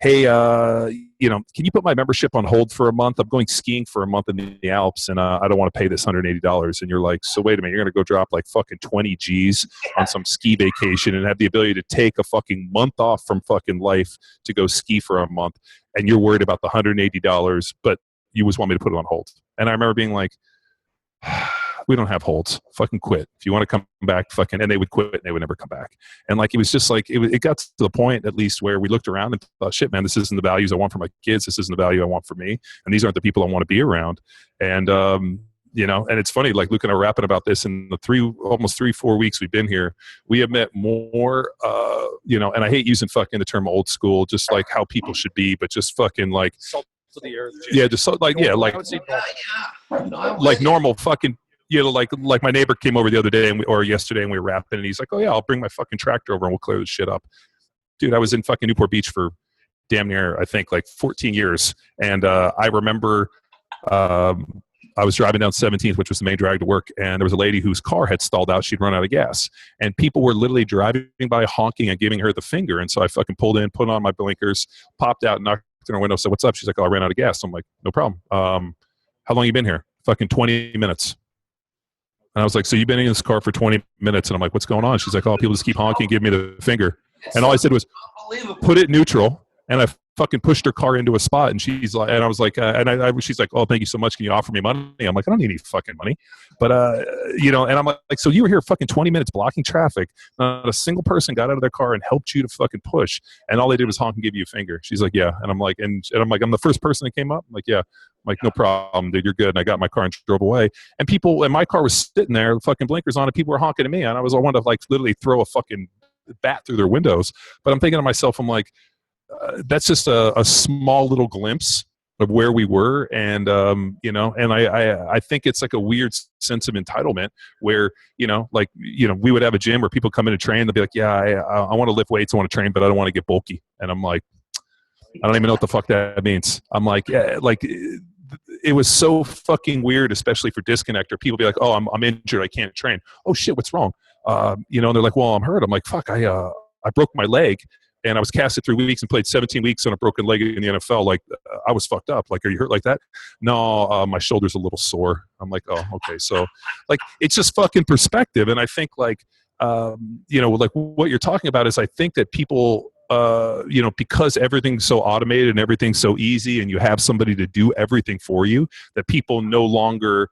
hey, you know, can you put my membership on hold for a month? I'm going skiing for a month in the Alps, and I don't want to pay this $180. And you're like, so wait a minute, you're going to go drop like fucking 20 G's on some ski vacation and have the ability to take a fucking month off from fucking life to go ski for a month, and you're worried about the $180, but you just want me to put it on hold. And I remember being like, we don't have holds. Fucking quit. If you want to come back, fucking, and they would quit and they would never come back. And like, it was just like, it got to the point at least where we looked around and thought, shit, man, this isn't the values I want for my kids. This isn't the value I want for me. And these aren't the people I want to be around. And, you know, and it's funny, like Luke and I are rapping about this in the almost 3-4 weeks we've been here. We have met more, you know, and I hate using fucking the term old school, just like how people should be, but just fucking like, to the earth. Yeah, just so, like, yeah, like, like normal fucking, you know, like my neighbor came over the other day or yesterday and we were rapping and he's like, oh yeah, I'll bring my fucking tractor over and we'll clear this shit up. Dude, I was in fucking Newport Beach for damn near, I think, like 14 years. And I remember I was driving down 17th, which was the main drag to work, and there was a lady whose car had stalled out. She'd run out of gas. And people were literally driving by, honking and giving her the finger. And so I fucking pulled in, put on my blinkers, popped out, knocked on her window, said, what's up? She's like, oh, I ran out of gas. I'm like, no problem. How long you been here? Fucking 20 minutes. And I was like, so you've been in this car for 20 minutes? And I'm like, what's going on? She's like, oh, people just keep honking, give me the finger. And all I said was, put it neutral. And I fucking pushed her car into a spot, and she's like, and I was like, she's like, oh, thank you so much. Can you offer me money? I'm like, I don't need any fucking money, but and I'm like, so you were here fucking 20 minutes blocking traffic. Not a single person got out of their car and helped you to fucking push, and all they did was honk and give you a finger. She's like, yeah, and I'm like, and I'm like, I'm the first person that came up. I'm like, yeah. I'm like, no problem, dude, you're good. And I got my car and drove away. And my car was sitting there, fucking blinkers on, and people were honking at me, and I wanted to like literally throw a fucking bat through their windows. But I'm thinking to myself, I'm like, that's just a small little glimpse of where we were, and and I think it's like a weird sense of entitlement where we would have a gym where people come in to train, they'll be like, yeah, I want to lift weights, I want to train, but I don't want to get bulky. And I'm like, I don't even know what the fuck that means. I'm like, yeah, like it was so fucking weird, especially for disconnector. People be like, oh, I'm injured, I can't train. Oh shit, what's wrong? And they're like, well, I'm hurt. I'm like, fuck, I broke my leg. And I was casted 3 weeks and played 17 weeks on a broken leg in the NFL. Like, I was fucked up. Like, are you hurt like that? No, my shoulder's a little sore. I'm like, oh, okay. So, like, it's just fucking perspective. And I think, like, like what you're talking about is I think that people, because everything's so automated and everything's so easy and you have somebody to do everything for you, that people no longer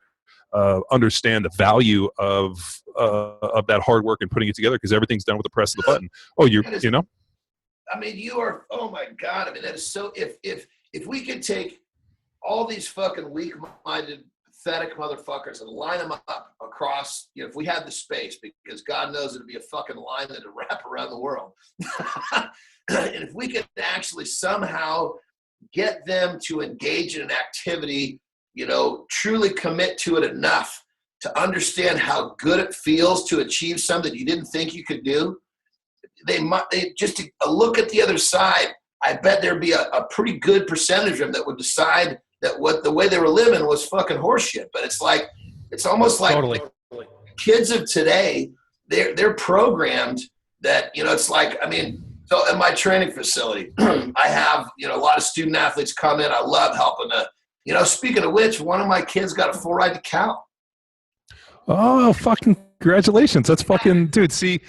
understand the value of that hard work and putting it together because everything's done with the press of the button. Oh, I mean, you are, oh my God. I mean, that is so, if we could take all these fucking weak-minded, pathetic motherfuckers and line them up across, if we had the space, because God knows it'd be a fucking line that'd wrap around the world. And if we could actually somehow get them to engage in an activity, truly commit to it enough to understand how good it feels to achieve something you didn't think you could do, they just to look at the other side, I bet there'd be a pretty good percentage of them that would decide that the way they were living was fucking horseshit. But it's almost like totally. Kids of today, they're programmed that, it's like, I mean, so in my training facility, I have, a lot of student athletes come in. I love helping speaking of which, one of my kids got a full ride to Cal. Oh, fucking congratulations. That's fucking, dude, see,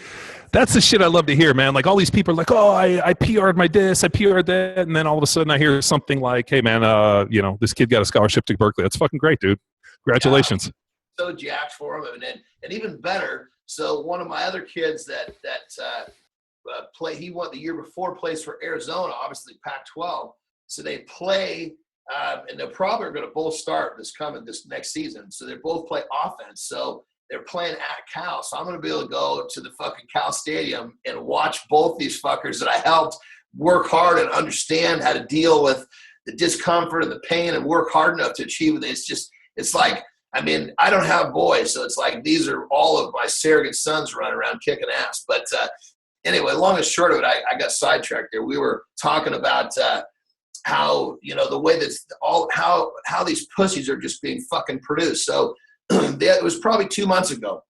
that's the shit I love to hear, man. Like, all these people are like, oh, I PR'd my this, I PR'd that. And then all of a sudden I hear something like, hey, man, this kid got a scholarship to Berkeley. That's fucking great, dude. Congratulations. Yeah, so jacked for him. And even better, so one of my other kids that he won the year before, plays for Arizona, obviously Pac-12. So they play, and they're probably going to both start this next season. So they both play offense. So they're playing at Cal. So I'm going to be able to go to the fucking Cal Stadium and watch both these fuckers that I helped work hard and understand how to deal with the discomfort and the pain and work hard enough to achieve it. It's like, I mean, I don't have boys, so it's like these are all of my surrogate sons running around kicking ass. But anyway, long and short of it, I got sidetracked there. We were talking about how, the way that's how these pussies are just being fucking produced. So it was probably 2 months ago.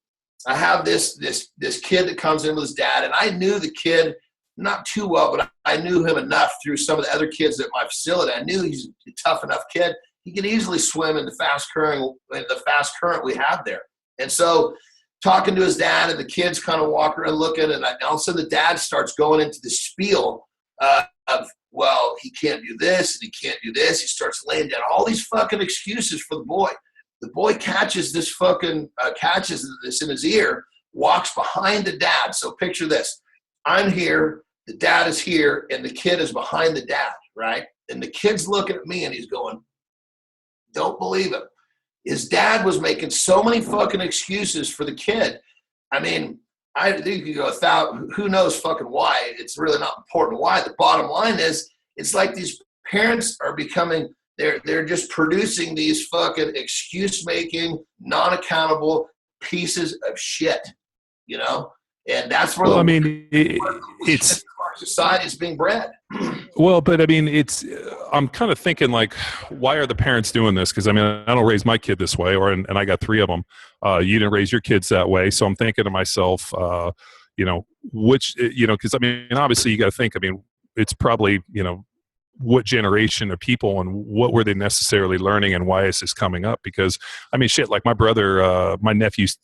I have this kid that comes in with his dad, and I knew the kid not too well, but I knew him enough through some of the other kids at my facility. I knew he's a tough enough kid. He can easily swim in the fast current we have there. And so talking to his dad, and the kids kind of walk around looking, and all of a sudden the dad starts going into the spiel of, well, he can't do this and he can't do this. He starts laying down all these fucking excuses for the boy. The boy catches this in his ear, walks behind the dad. So picture this. I'm here, the dad is here, and the kid is behind the dad, right? And the kid's looking at me and he's going, don't believe him. His dad was making so many fucking excuses for the kid. I mean, I think you go who knows fucking why. It's really not important why. The bottom line is, it's like these parents are becoming, they're just producing these fucking excuse-making, non-accountable pieces of shit, And that's where it's our society is being bred. Well, but I mean, I'm kind of thinking like, why are the parents doing this? Because I mean, I don't raise my kid this way, and I got 3 of them. You didn't raise your kids that way, so I'm thinking to myself, because I mean, obviously you got to think. I mean, it's probably what generation of people and what were they necessarily learning and why is this coming up? Because I mean, shit, like my brother, my nephew's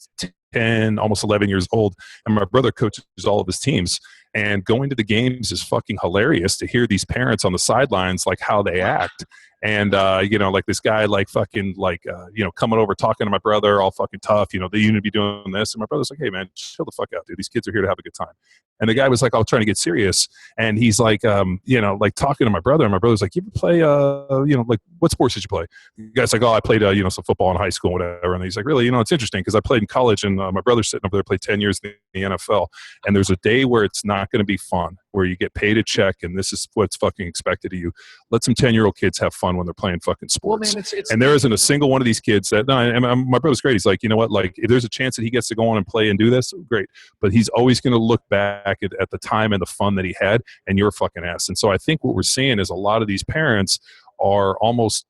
10, almost 11 years old, and my brother coaches all of his teams. And going to the games is fucking hilarious to hear these parents on the sidelines, like how they act. And, you know, like this guy, like fucking, like, you know, coming over, talking to my brother, all fucking tough, you know, you need to be doing this. And my brother's like, hey, man, chill the fuck out, dude. These kids are here to have a good time. And the guy was like, I'm trying to get serious. And he's like, you know, like talking to my brother. And my brother's like, you ever play, you know, like, what sports did you play? The guy's like, oh, I played, you know, some football in high school, whatever. And he's like, really? You know, it's interesting because I played in college and my brother's sitting over there, played 10 years in the NFL. And there's a day where it's not going to be fun, where you get paid a check and this is what's fucking expected of you. Let some 10-year-old kids have fun when they're playing fucking sports. Well, man, and there isn't a single one of these kids that, no, and my brother's great. He's like, you know what, like if there's a chance that he gets to go on and play and do this, great. But he's always going to look back at the time and the fun that he had, and you're a fucking ass. And so I think what we're seeing is a lot of these parents are almost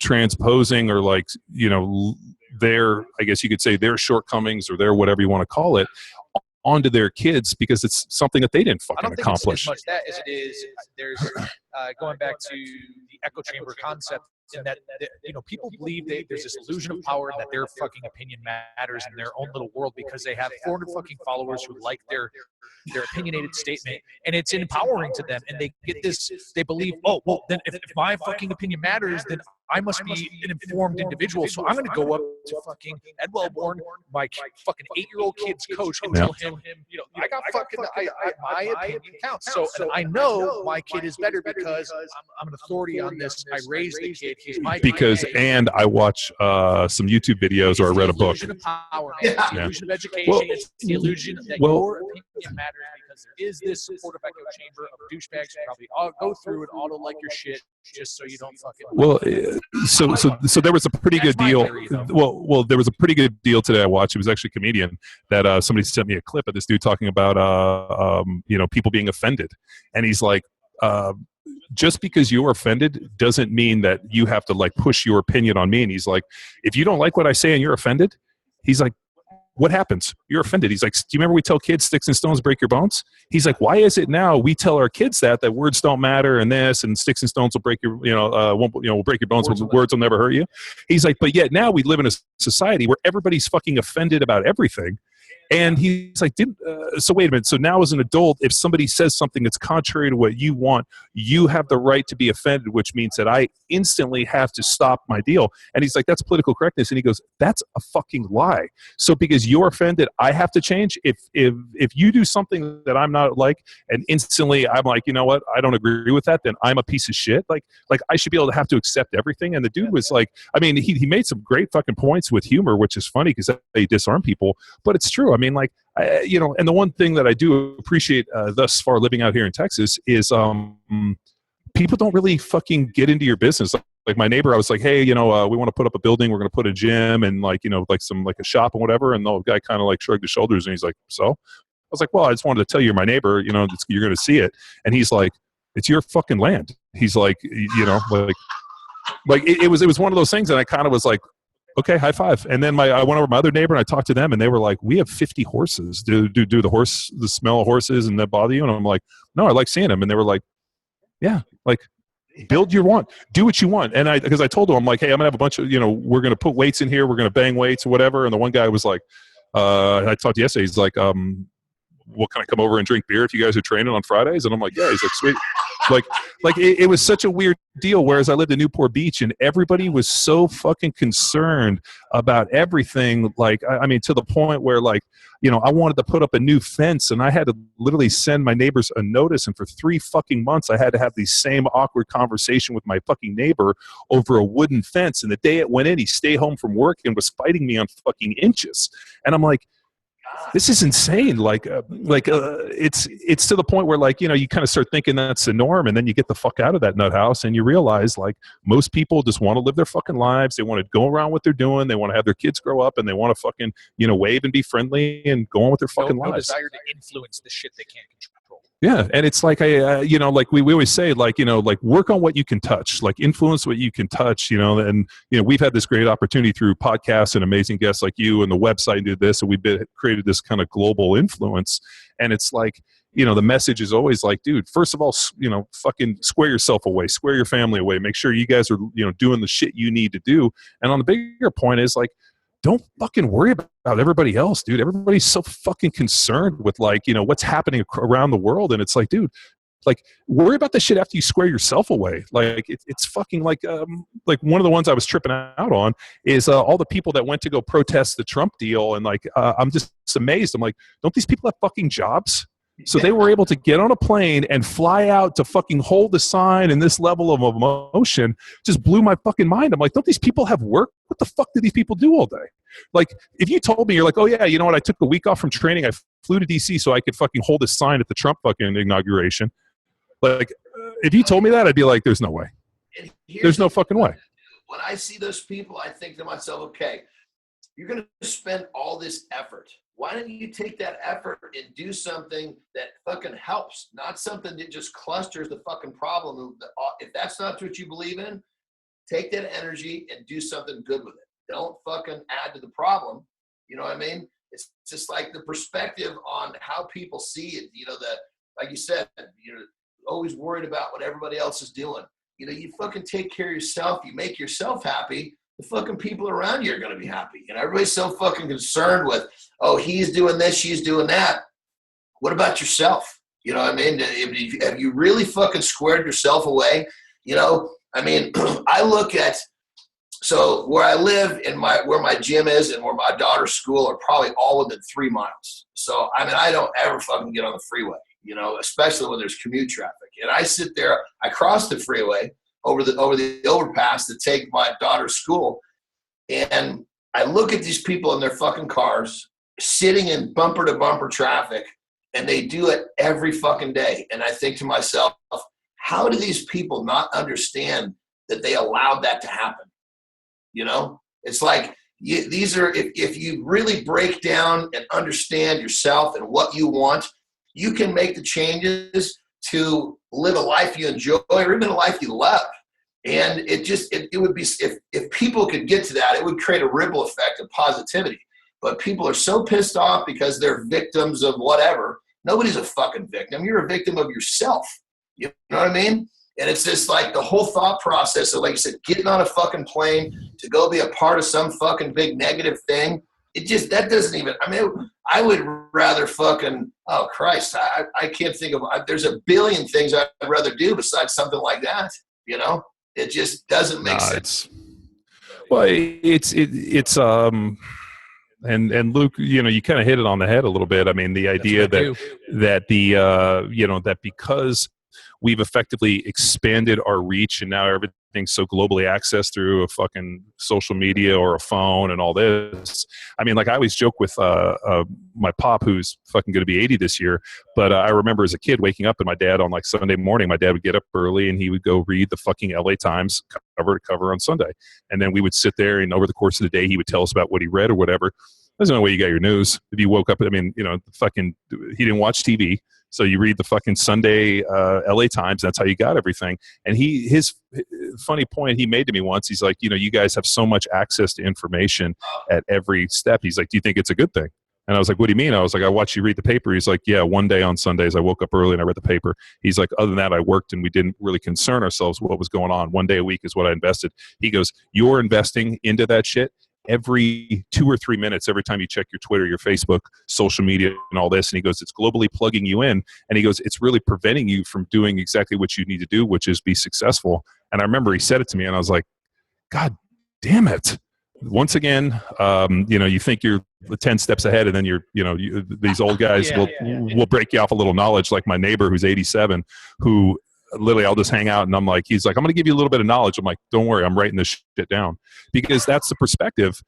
transposing, or like, you know, their, I guess you could say their shortcomings or their whatever you want to call it, onto their kids because it's something that they didn't fucking accomplish. I don't think it's as much that as it is. There's going back to the echo chamber concept, and that you know, people believe there's this illusion of power and that their fucking opinion matters in their own little world because they have 400 fucking followers who like their opinionated statement, and it's empowering to them, and they get this, they believe, oh well, then if my fucking opinion matters, then I must be an informed individual, so I'm going to go up to fucking Ed Wellborn, my fucking 8-year-old kid's coach, and tell him, you know, I got fucking, my opinion counts. So and I know my kid is better because I'm an authority on this. I raised the kid. He's my because DNA. And I watch some YouTube videos, or I read a book. It's the illusion of power. It's the illusion of education. Well, it's the illusion that your opinion matters because there is this supportive echo chamber of douchebags who probably all go through and auto like your shit just so you don't fucking. Well, so there was a pretty good deal. Well, there was a pretty good deal today. I watched. It was actually a comedian that somebody sent me a clip of this dude talking about you know, people being offended, and he's like, just because you're offended doesn't mean that you have to like push your opinion on me. And he's like, if you don't like what I say and you're offended, he's like, what happens? You're offended. He's like, do you remember we tell kids sticks and stones break your bones? He's like, why is it now we tell our kids that words don't matter and this and sticks and stones will break your, will break your bones, but words will never hurt you. He's like, but yet now we live in a society where everybody's fucking offended about everything. And he's like, so wait a minute. So now as an adult, if somebody says something that's contrary to what you want, you have the right to be offended, which means that I instantly have to stop my deal. And he's like, that's political correctness. And he goes, that's a fucking lie. So because you're offended, I have to change. If you do something that I'm not like, and instantly I'm like, you know what, I don't agree with that, then I'm a piece of shit. Like I should be able to have to accept everything. And the dude was like, I mean, he made some great fucking points with humor, which is funny because they disarm people, but it's true. I mean, like, you know, and the one thing that I do appreciate thus far living out here in Texas is people don't really fucking get into your business. Like my neighbor, I was like, hey, you know, we want to put up a building. We're going to put a gym and like, you know, like some, like a shop and whatever. And the guy kind of like shrugged his shoulders and he's like, so? I was like, well, I just wanted to tell you, you're my neighbor, you know, you're going to see it. And he's like, it's your fucking land. He's like, you know, like it was one of those things. And I kind of was like, okay, high five. And then I went over to my other neighbor and I talked to them and they were like, we have 50 horses. Do the smell of horses and that bother you? And I'm like, no, I like seeing them. And they were like, yeah, like build your want, do what you want. And because I told them, I'm like, hey, I'm gonna have a bunch of, you know, we're gonna put weights in here. We're gonna bang weights or whatever. And the one guy was like, I talked yesterday. He's like, what, can I come over and drink beer if you guys are training on Fridays? And I'm like, yeah. He's like, sweet. Like it was such a weird deal. Whereas I lived in Newport Beach and everybody was so fucking concerned about everything. Like, I mean, to the point where like, you know, I wanted to put up a new fence and I had to literally send my neighbors a notice. And for 3 fucking months, I had to have the same awkward conversation with my fucking neighbor over a wooden fence. And the day it went in, he stayed home from work and was fighting me on fucking inches. And I'm like, this is insane. It's to the point where like, you know, you kind of start thinking that's the norm and then you get the fuck out of that nut house and you realize like most people just want to live their fucking lives. They want to go around what they're doing. They want to have their kids grow up and they want to fucking, you know, wave and be friendly and go on with their fucking lives. No desire to influence the shit they can't control. Yeah. And it's like, you know, like we always say, like, you know, like work on what you can touch, like influence what you can touch, you know, and, you know, we've had this great opportunity through podcasts and amazing guests like you and the website and did this. And we've created this kind of global influence. And it's like, you know, the message is always like, dude, first of all, you know, fucking square yourself away, square your family away, make sure you guys are, you know, doing the shit you need to do. And on the bigger point is like, don't fucking worry about everybody else, dude. Everybody's so fucking concerned with like, you know, what's happening around the world. And it's like, dude, like worry about the shit after you square yourself away. Like it's fucking like one of the ones I was tripping out on is all the people that went to go protest the Trump deal. And like, I'm just amazed. I'm like, don't these people have fucking jobs? So they were able to get on a plane and fly out to fucking hold the sign, and this level of emotion just blew my fucking mind. I'm like, don't these people have work? What the fuck do these people do all day? Like, if you told me, you're like, oh yeah, you know what? I took a week off from training. I flew to DC so I could fucking hold a sign at the Trump fucking inauguration. Like, if you told me that, I'd be like, there's no way. There's no fucking way. When I see those people, I think to myself, okay, you're going to spend all this effort. Why don't you take that effort and do something that fucking helps, not something that just clusters the fucking problem? If that's not what you believe in, take that energy and do something good with it. Don't fucking add to the problem. You know what I mean? It's just like the perspective on how people see it. You know, like you said, you're always worried about what everybody else is doing. You know, you fucking take care of yourself. You make yourself happy. The fucking people around you are going to be happy. You know, everybody's so fucking concerned with, oh, he's doing this, she's doing that. What about yourself? You know what I mean? Have you really fucking squared yourself away? You know, I mean, I look at, so where I live and where my gym is and where my daughter's school are probably all within 3 miles. So, I mean, I don't ever fucking get on the freeway, you know, especially when there's commute traffic. And I sit there, I cross the freeway over the overpass to take my daughter's school. And I look at these people in their fucking cars sitting in bumper to bumper traffic, and they do it every fucking day. And I think to myself, how do these people not understand that they allowed that to happen? You know, it's like these are, if you really break down and understand yourself and what you want, you can make the changes to live a life you enjoy or even a life you love. And it would be, if people could get to that, it would create a ripple effect of positivity. But people are so pissed off because they're victims of whatever. Nobody's a fucking victim. You're a victim of yourself. You know what I mean? And it's just like the whole thought process of, like you said, getting on a fucking plane to go be a part of some fucking big negative thing. That doesn't even, I mean, I would rather fucking, oh Christ, I can't think of, there's a billion things I'd rather do besides something like that, you know? It just doesn't make sense. And Luke, you know, you kind of hit it on the head a little bit. I mean, the idea that because we've effectively expanded our reach and now everything's so globally accessed through a fucking social media or a phone and all this. I mean, like I always joke with my pop, who's fucking going to be 80 this year. But I remember as a kid waking up and my dad on like Sunday morning, my dad would get up early and he would go read the fucking LA Times cover to cover on Sunday. And then we would sit there and over the course of the day, he would tell us about what he read or whatever. There's no way you got your news. If you woke up, I mean, you know, he didn't watch TV. So you read the fucking Sunday LA Times. That's how you got everything. And his funny point he made to me once, he's like, you know, you guys have so much access to information at every step. He's like, do you think it's a good thing? And I was like, what do you mean? I was like, I watched you read the paper. He's like, yeah, one day on Sundays, I woke up early and I read the paper. He's like, other than that, I worked and we didn't really concern ourselves with what was going on. One day a week is what I invested. He goes, you're investing into that shit every 2 or 3 minutes, every time you check your Twitter, your Facebook, social media, and all this. And he goes, it's globally plugging you in. And he goes, it's really preventing you from doing exactly what you need to do, which is be successful. And I remember he said it to me and I was like, God damn it. Once again, you know, you think you're 10 steps ahead and then these old guys will break you off a little knowledge, like my neighbor who's 87, who literally I'll just hang out and I'm like, he's like, I'm going to give you a little bit of knowledge. I'm like, don't worry, I'm writing this shit down, because that's the perspective,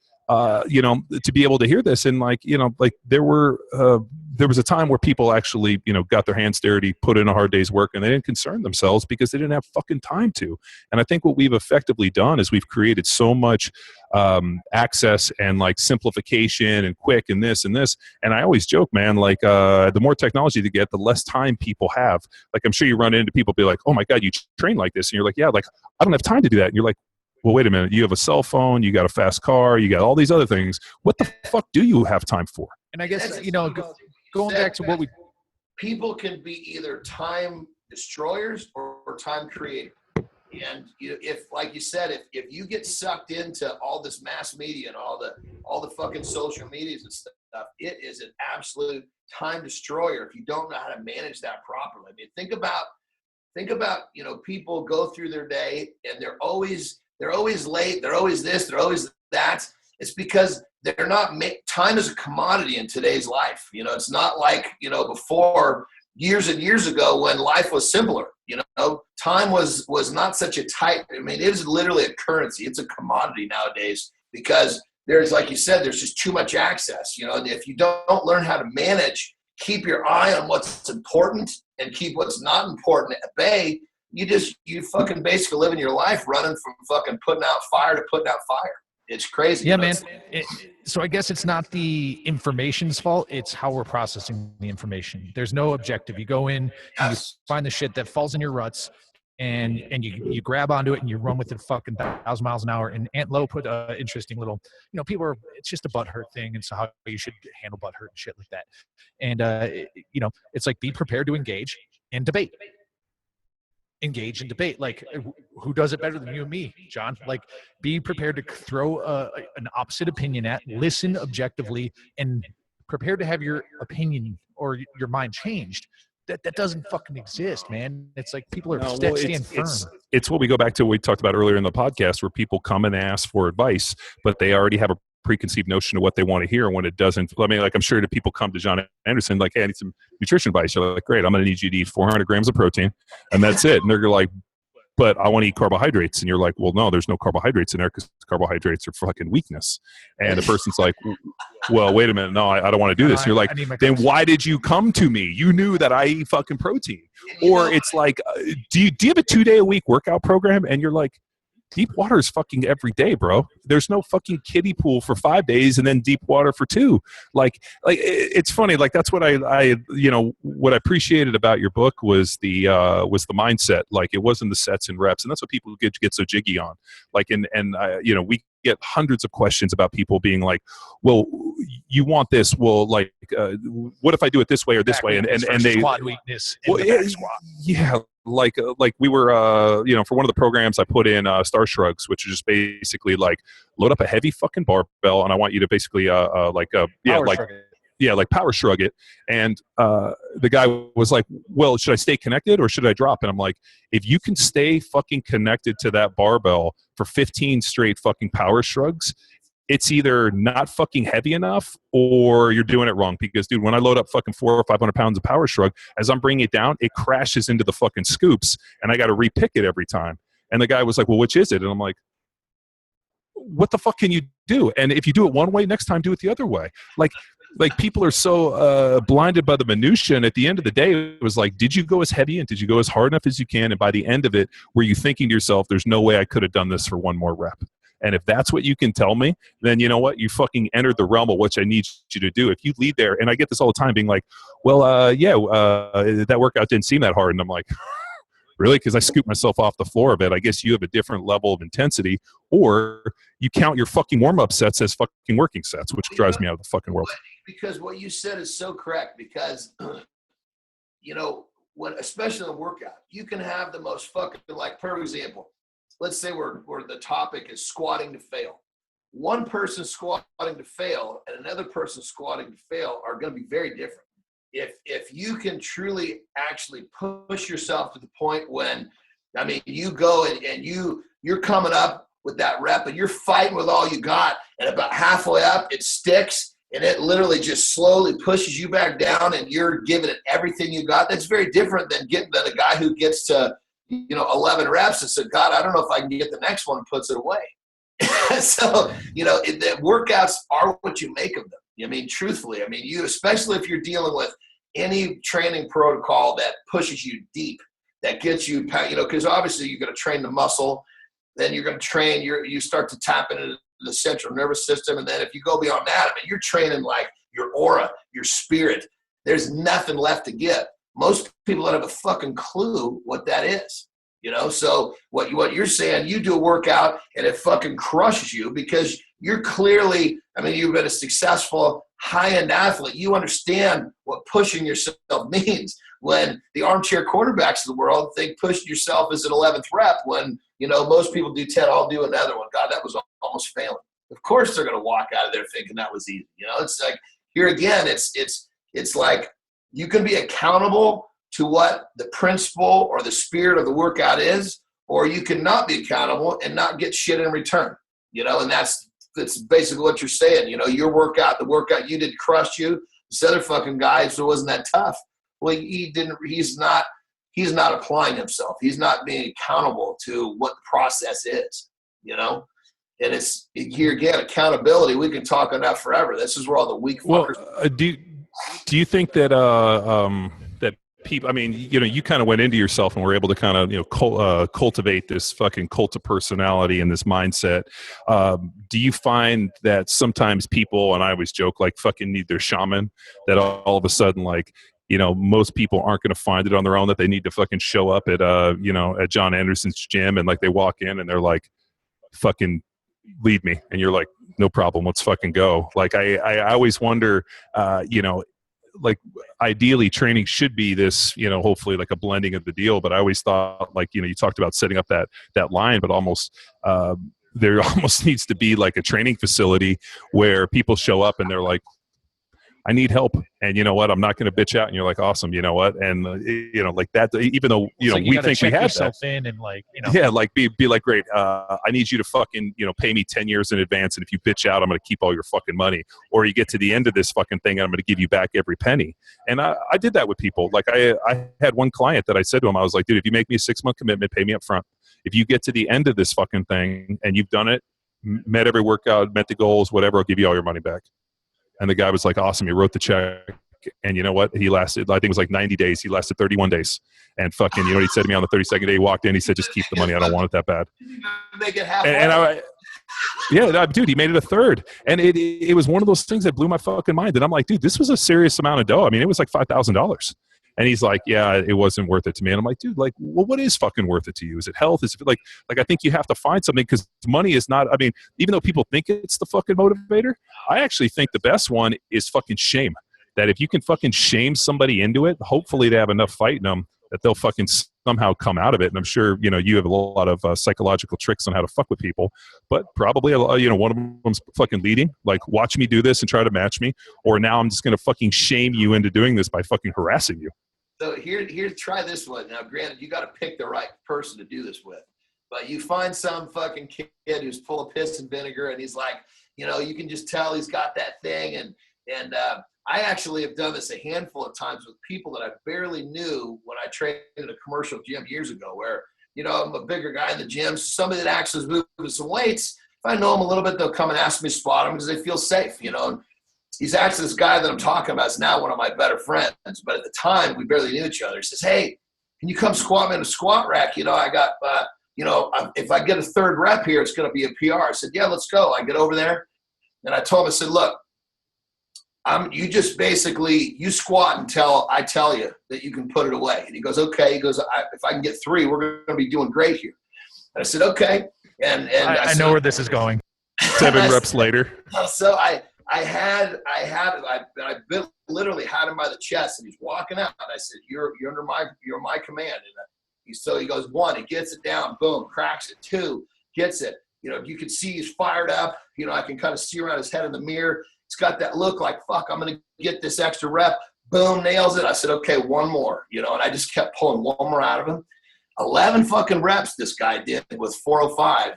you know, to be able to hear this. And like, you know, like there was a time where people actually, you know, got their hands dirty, put in a hard day's work, and they didn't concern themselves because they didn't have fucking time to. And I think what we've effectively done is we've created so much access and like simplification and quick and this and this. And I always joke, man, like the more technology you get, the less time people have. Like I'm sure you run into people be like, oh my God, you train like this. And you're like, yeah, like I don't have time to do that. And you're like, well, wait a minute. You have a cell phone, you got a fast car, you got all these other things. What the fuck do you have time for? And I guess, you know, going back to what people can be either time destroyers or time creators. And if, like you said, if you get sucked into all this mass media and all the fucking social medias and stuff, it is an absolute time destroyer if you don't know how to manage that properly. I mean, think about, people go through their day and they're always late, they're always this, they're always that. It's because they're not time is a commodity in today's life. It's not like, before years and years ago when life was simpler. Time was not such a tight, it is literally a currency. It's a commodity nowadays because there's, like you said, there's just too much access, and if you don't learn how to manage, keep your eye on what's important and keep what's not important at bay, you fucking basically living your life running from fucking putting out fire to putting out fire. It's crazy. Yeah, man. So I guess it's not the information's fault. It's how we're processing the information. There's no objective. You go in, and you find the shit that falls in your ruts, and you grab onto it and you run with it fucking 1,000 miles an hour. And Aunt Lo put an interesting little, it's just a butthurt thing. And so how you should handle butthurt and shit like that. And, it's like, be prepared to engage and debate. Engage in debate. Like, who does it better than you and me, John? Like, be prepared to throw an opposite opinion at, listen objectively, and prepared to have your opinion or your mind changed. That doesn't fucking exist, man. It's like people are staying firm. It's what we go back to what we talked about earlier in the podcast, where people come and ask for advice, but they already have a preconceived notion of what they want to hear. And when it doesn't, I'm sure that people come to Jon Andersen like, hey, I need some nutrition advice. You're like, great, I'm going to need you to eat 400 grams of protein, and that's it. And they're like, but I want to eat carbohydrates. And you're like, well, no, there's no carbohydrates in there because carbohydrates are fucking weakness. And the person's like, well, wait a minute. No, I don't want to do this. And you're like, then why did you come to me? You knew that I eat fucking protein. Or it's like, do you have a 2-day-a-week workout program? And you're like, deep water is fucking every day, bro. There's no fucking kiddie pool for 5 days and then deep water for 2. Like it's funny. Like that's what I what I appreciated about your book was the mindset. Like it wasn't the sets and reps, and that's what people get so jiggy on. Like and we get hundreds of questions about people being like, well, you want this? Well, like, what if I do it this way or this way? And they squat weakness. Yeah. Like we were, for one of the programs I put in Star Shrugs, which is just basically like load up a heavy fucking barbell, and I want you to basically power shrug it. And the guy was like, well, should I stay connected or should I drop? And I'm like, if you can stay fucking connected to that barbell for 15 straight fucking power shrugs, it's either not fucking heavy enough or you're doing it wrong. Because, dude, when I load up fucking 400 or 500 pounds of power shrug, as I'm bringing it down, it crashes into the fucking scoops, and I got to repick it every time. And the guy was like, well, which is it? And I'm like, what the fuck can you do? And if you do it one way, next time do it the other way. Like people are so blinded by the minutia. And at the end of the day, it was like, did you go as heavy and did you go as hard enough as you can? And by the end of it, were you thinking to yourself, there's no way I could have done this for one more rep? And if that's what you can tell me, then you know what? You fucking entered the realm of what I need you to do. If you lead there, and I get this all the time being like, well, that workout didn't seem that hard. And I'm like, really? Because I scooped myself off the floor of it. I guess you have a different level of intensity, or you count your fucking warm-up sets as fucking working sets, which drives me out of the fucking world. Because what you said is so correct, because, especially in a workout, you can have the most fucking, like, per example, let's say where the topic is squatting to fail. One person squatting to fail and another person squatting to fail are going to be very different. If you can truly actually push yourself to the point when, you go and you're coming up with that rep and you're fighting with all you got, and about halfway up it sticks and it literally just slowly pushes you back down and you're giving it everything you got. That's very different than a guy who gets to 11 reps and said, God, I don't know if I can get the next one, and puts it away. So, the workouts are what you make of them. Truthfully, you, especially if you're dealing with any training protocol that pushes you deep, that gets you, because obviously you're going to train the muscle, then you're going to train, you start to tap into the central nervous system. And then if you go beyond that, you're training like your aura, your spirit. There's nothing left to give. Most people don't have a fucking clue what that is, So what you're saying, you do a workout and it fucking crushes you because you're clearly, I mean, you've been a successful high-end athlete. You understand what pushing yourself means. When the armchair quarterbacks of the world think pushing yourself is an 11th rep, when, you know, most people do 10, I'll do another one. God, that was almost failing. Of course they're going to walk out of there thinking that was easy. You know, it's like, here again, it's like you can be accountable to what the principle or the spirit of the workout is, or you can not be accountable and not get shit in return. You know, and that's basically what you're saying. You know, your workout, the workout you did crushed you. This other fucking guy, so it wasn't that tough. Well, he's not applying himself. He's not being accountable to what the process is, you know? And it's here again, accountability. We can talk on that forever. This is where all the weak fuckers. Well, do you think that that people? I mean, you know, you kind of went into yourself and were able to kind of, you know, cultivate this fucking cult of personality and this mindset. Do you find that sometimes people, and I always joke, like fucking need their shaman, that all of a sudden, like, you know, most people aren't going to find it on their own, that they need to fucking show up at you know, at Jon Andersen's gym, and like they walk in and they're like, fucking lead me, and you're like, no problem, let's fucking go. Like I always wonder, you know, like ideally training should be this, you know, hopefully like a blending of the deal, but I always thought, like, you know, you talked about setting up that line, but almost there almost needs to be like a training facility where people show up and they're like, I need help, and you know what, I'm not going to bitch out, and you're like, awesome, you know what, and you know, like that, even though, you know, we think we have that in, and like, you know, yeah, like be like, great, I need you to fucking, you know, pay me 10 years in advance, and if you bitch out, I'm going to keep all your fucking money, or you get to the end of this fucking thing and I'm going to give you back every penny. And I did that with people. Like I had one client that I said to him, I was like, dude, if you make me a 6-month commitment, pay me up front. If you get to the end of this fucking thing and you've done it, met every workout, met the goals, whatever, I'll give you all your money back. And the guy was like, awesome. He wrote the check. And you know what? He lasted, I think it was like 90 days. He lasted 31 days. And fucking, you know what he said to me on the 32nd day? He walked in. He said, just keep the money. I don't want it that bad. Make it half. Yeah, dude, he made it a third. And it was one of those things that blew my fucking mind. And I'm like, dude, this was a serious amount of dough. I mean, it was like $5,000. And he's like, yeah, it wasn't worth it to me. And I'm like, dude, like, well, what is fucking worth it to you? Is it health? Is it like I think you have to find something, because money is not, I mean, even though people think it's the fucking motivator, I actually think the best one is fucking shame. That if you can fucking shame somebody into it, hopefully they have enough fight in them that they'll fucking somehow come out of it. And I'm sure, you know, you have a lot of psychological tricks on how to fuck with people, but probably, you know, one of them's fucking leading, like, watch me do this and try to match me, or now I'm just going to fucking shame you into doing this by fucking harassing you. So here, try this one. Now, granted, you got to pick the right person to do this with, but you find some fucking kid who's full of piss and vinegar, and he's like, you know, you can just tell he's got that thing. And I actually have done this a handful of times with people that I barely knew when I trained in a commercial gym years ago, where, you know, I'm a bigger guy in the gym. So somebody that actually is moving some weights, if I know him a little bit, they'll come and ask me to spot him because they feel safe, you know. And he's actually this guy that I'm talking about is now one of my better friends. But at the time, we barely knew each other. He says, hey, can you come squat me in a squat rack? You know, I got, you know, if I get a third rep here, it's going to be a PR. I said, yeah, let's go. I get over there. And I told him, I said, look, you just basically, you squat until I tell you that you can put it away. And he goes, okay. He goes, if I can get 3, we're going to be doing great here. And I said, okay. And I know where this is going. 7 reps later. So I literally had him by the chest, and he's walking out. And I said, "You're my command." And so he goes, 1, he gets it down, boom, cracks it. 2, gets it. You know, you can see he's fired up. You know, I can kind of see around his head in the mirror. He's got that look like, fuck, I'm gonna get this extra rep. Boom, nails it. I said, okay, 1 more. You know, and I just kept pulling 1 more out of him. 11 fucking reps this guy did with 405.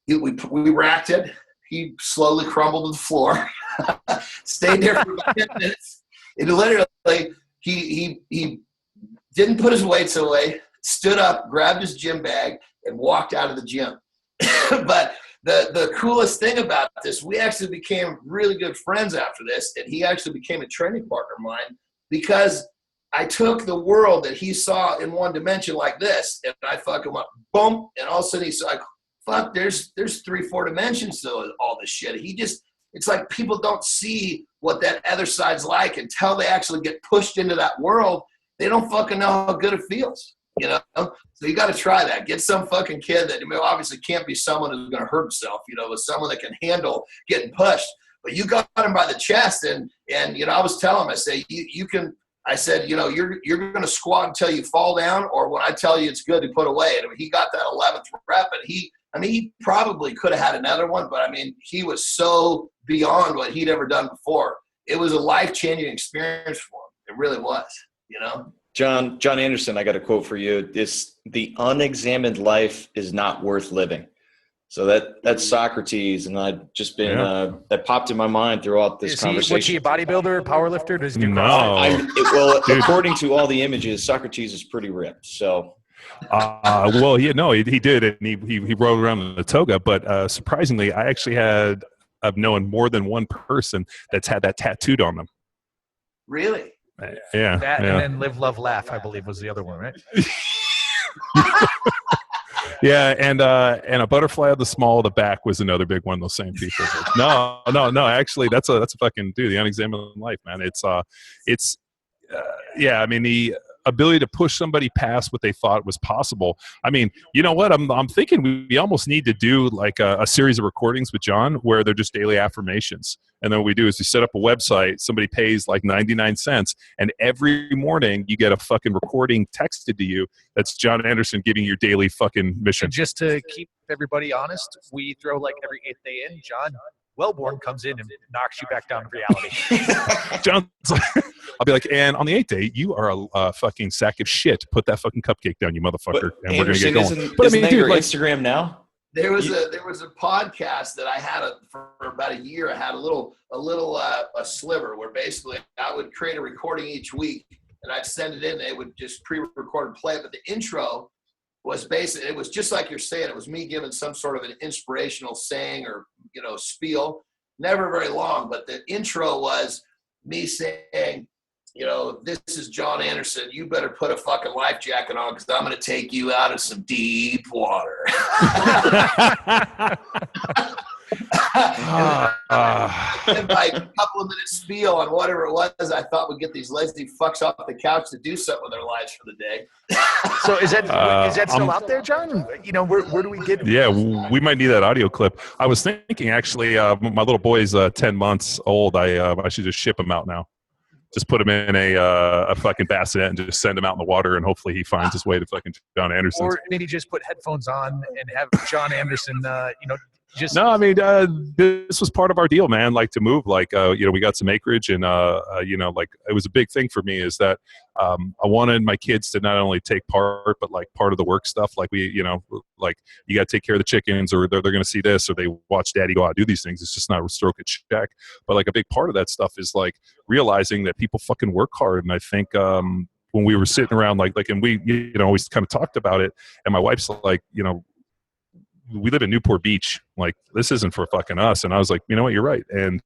We racked it. He slowly crumbled to the floor. Stayed there for about 10 minutes. It literally, he didn't put his weights away, stood up, grabbed his gym bag, and walked out of the gym. But the coolest thing about this, we actually became really good friends after this, and he actually became a training partner of mine, because I took the world that he saw in one dimension like this, and I fucking went boom, and all of a sudden he's like, fuck, there's 3-4 dimensions to all this shit. It's like people don't see what that other side's like until they actually get pushed into that world. They don't fucking know how good it feels. You know, so you got to try that. Get some fucking kid that obviously can't be someone who's going to hurt himself. But someone that can handle getting pushed. But you got him by the chest, and I was telling him, I say you can. I said, you're going to squat until you fall down, or when I tell you it's good to put away. And he got that 11th rep, and he probably could have had another one, but he was so beyond what he'd ever done before. It was a life-changing experience for him. It really was. Jon Andersen, I got a quote for you. The unexamined life is not worth living. So that's Socrates, and I've just been that popped in my mind throughout this conversation. Was he a bodybuilder, power lifter? Does he do according to all the images, Socrates is pretty ripped. So, he did, and he rode around in a toga. But surprisingly, I've known more than one person that's had that tattooed on them. Really? Yeah. That and then Live, Love, Laugh, I believe, was the other one, right? Yeah, and a butterfly of the small of the back was another big one. Those same people. No. Actually, that's a fucking dude. The unexamined life, man. The ability to push somebody past what they thought was possible. You know what? I'm thinking we almost need to do like a series of recordings with Jon where they're just daily affirmations. And then what we do is we set up a website. Somebody pays like 99 cents, and every morning you get a fucking recording texted to you. That's Jon Andersen giving your daily fucking mission. And just to keep everybody honest, we throw like every 8th day in. Jon Wellborn comes in and knocks you back down to reality. John's I'll be like, and on the 8th day, you are a fucking sack of shit. Put that fucking cupcake down, you motherfucker, and we're gonna get going. Isn't that your Instagram now? There was a podcast that I had for about a year. I had a little sliver where basically I would create a recording each week and I'd send it in. They would just pre-record and play it. But the intro was basically, it was just like you're saying. It was me giving some sort of an inspirational saying or spiel. Never very long, but the intro was me saying, this is Jon Andersen. You better put a fucking life jacket on because I'm going to take you out of some deep water. And like a couple of minutes spiel on whatever it was I thought would get these lazy fucks off the couch to do something with their lives for the day. So is that still out there, Jon? Where do we get? Yeah, we might need that audio clip. I was thinking actually, my little boy's 10 months old. I should just ship him out now. Just put him in a fucking bassinet and just send him out in the water, and hopefully he finds his way to fucking Jon Andersen. Or maybe just put headphones on and have Jon Andersen, just. No, this was part of our deal, man. Like to move, we got some acreage, and it was a big thing for me is that I wanted my kids to not only take part, but like part of the work stuff. Like you got to take care of the chickens, or they're going to see this, or they watch Daddy go out and do these things. It's just not a stroke a check. But like a big part of that stuff is like realizing that people fucking work hard, and I think. When we were sitting around, and we, always kind of talked about it, and my wife's like, we live in Newport Beach. Like, this isn't for fucking us. And I was like, you know what, you're right. And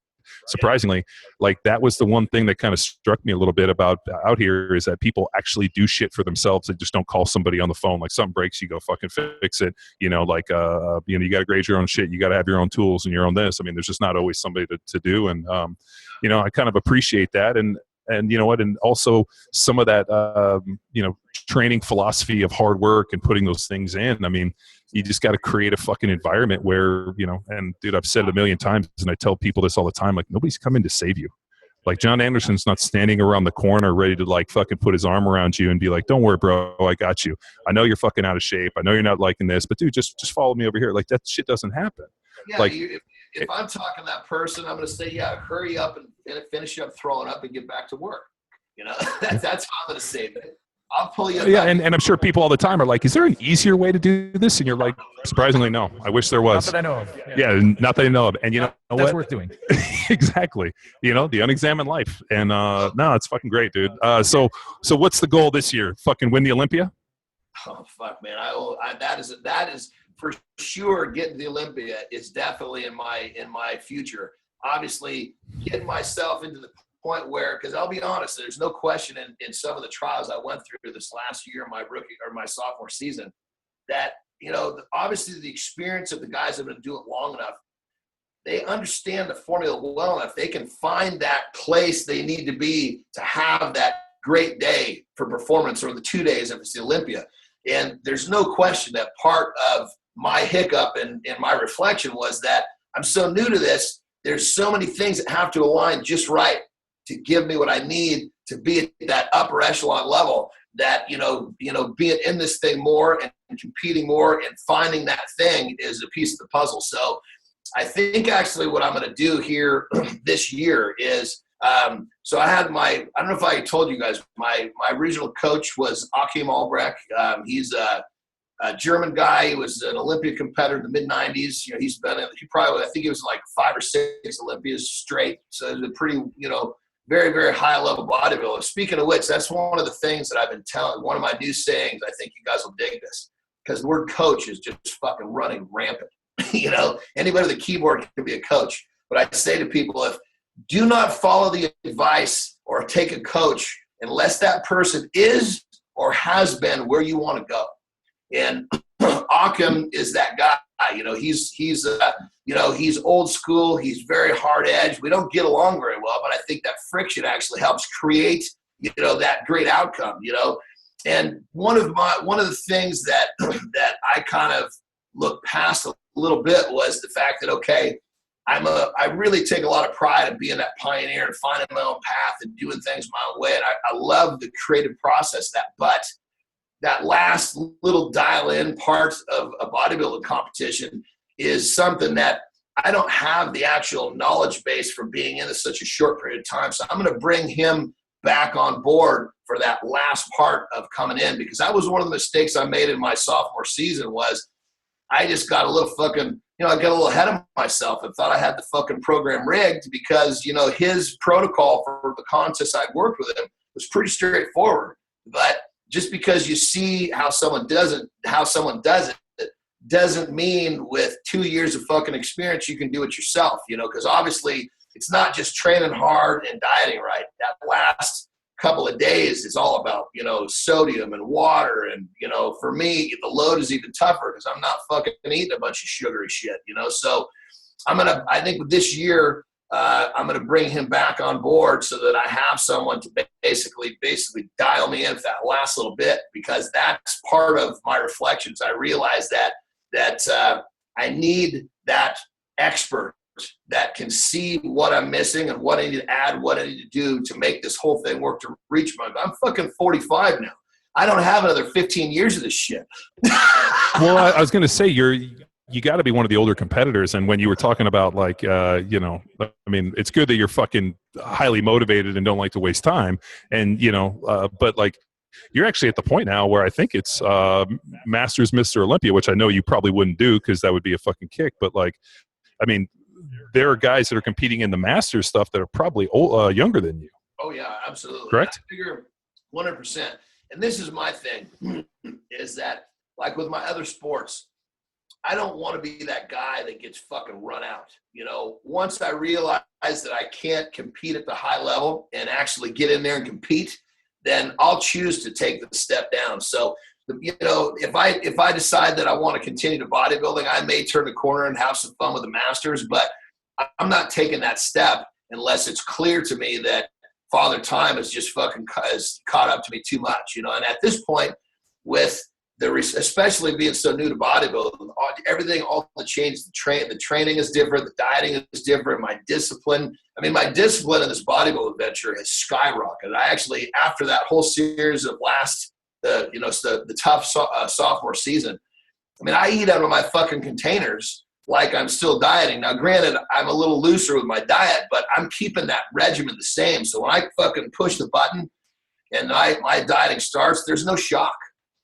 surprisingly, like that was the one thing that kind of struck me a little bit about out here is that people actually do shit for themselves. They just don't call somebody on the phone. Like something breaks, you go fucking fix it. You got to grade your own shit. You got to have your own tools and your own this. There's just not always somebody to do. And, I kind of appreciate that. And you know what? And also some of that, training philosophy of hard work and putting those things in. You just got to create a fucking environment where, and dude, I've said it a million times and I tell people this all the time, like nobody's coming to save you. Like Jon Andersen's not standing around the corner ready to like fucking put his arm around you and be like, don't worry, bro, I got you. I know you're fucking out of shape. I know you're not liking this, but dude, just follow me over here. Like that shit doesn't happen. Yeah, like, if I'm talking to that person, I'm going to say, yeah, hurry up and finish up throwing up and get back to work. That's how I'm going to save it. I'll pull you. Yeah, and I'm sure people all the time are like, is there an easier way to do this? And you're like, surprisingly, no. I wish there was. Not that I know of. Yeah, not that I know of. And that's what? Worth doing. Exactly. The unexamined life. And no, it's fucking great, dude. So what's the goal this year? Fucking win the Olympia? Oh fuck, man! That is for sure. Getting the Olympia is definitely in my future. Obviously, getting myself into the point where, because I'll be honest, there's no question in some of the trials I went through this last year, my rookie or my sophomore season, that obviously the experience of the guys that have been doing it long enough, they understand the formula well enough. They can find that place they need to be to have that great day for performance, or the 2 days if it's the Olympia. And there's no question that part of my hiccup and my reflection was that I'm so new to this. There's so many things that have to align just right to give me what I need to be at that upper echelon level, that, being in this thing more and competing more and finding that thing is a piece of the puzzle. So I think actually what I'm going to do here this year is, so I had I don't know if I told you guys, my original coach was Achim Albrecht. He's a German guy. He was an Olympic competitor in the mid-90s. He's been, I think he was like 5 or 6 Olympias straight. So he's a pretty, very, very high level bodybuilder. Speaking of which, that's one of the things that I've been telling, one of my new sayings. I think you guys will dig this, because the word coach is just fucking running rampant. Anybody with a keyboard can be a coach. But I say to people, do not follow the advice or take a coach unless that person is or has been where you want to go. And Achim is that guy. He's old school. He's very hard edged. We don't get along very well, but I think that friction actually helps create, that great outcome. And one of the things that I kind of looked past a little bit was the fact that, okay, I really take a lot of pride in being that pioneer and finding my own path and doing things my own way. And I love the creative process but that last little dial-in part of a bodybuilding competition is something that I don't have the actual knowledge base for being in such a short period of time. So I'm going to bring him back on board for that last part of coming in, because that was one of the mistakes I made in my sophomore season. Was I just got a little fucking, I got a little ahead of myself and thought I had the fucking program rigged, because, his protocol for the contests I'd worked with him was pretty straightforward. But just because you see how someone does it doesn't mean with 2 years of fucking experience you can do it yourself, because obviously it's not just training hard and dieting right. That last couple of days is all about, sodium and water. And, for me, the load is even tougher because I'm not fucking eating a bunch of sugary shit, So I think this year, I'm going to bring him back on board so that I have someone to basically dial me in for that last little bit, because that's part of my reflections. I realize that I need that expert that can see what I'm missing and what I need to add, what I need to do to make this whole thing work to reach my goal. I'm fucking 45 now. I don't have another 15 years of this shit. Well, I was going to say you got to be one of the older competitors. And when you were talking about it's good that you're fucking highly motivated and don't like to waste time. And, but like, you're actually at the point now where I think it's Masters Mr. Olympia, which I know you probably wouldn't do because that would be a fucking kick. But like, there are guys that are competing in the Masters stuff that are probably younger than you. Oh yeah, absolutely. Correct? I figure 100%. And this is my thing, is that like with my other sports, I don't want to be that guy that gets fucking run out. Once I realize that I can't compete at the high level and actually get in there and compete, then I'll choose to take the step down. So, if I decide that I want to continue to bodybuilding, I may turn the corner and have some fun with the Masters, but I'm not taking that step unless it's clear to me that Father Time is just fucking has caught up to me too much, And at this point, with especially being so new to bodybuilding, everything, all the changes, the training is different, the dieting is different, my discipline. My discipline in this bodybuilding venture has skyrocketed. I actually, after that whole series of the tough sophomore season, I eat out of my fucking containers like I'm still dieting. Now, granted, I'm a little looser with my diet, but I'm keeping that regimen the same. So when I fucking push the button and my dieting starts, there's no shock.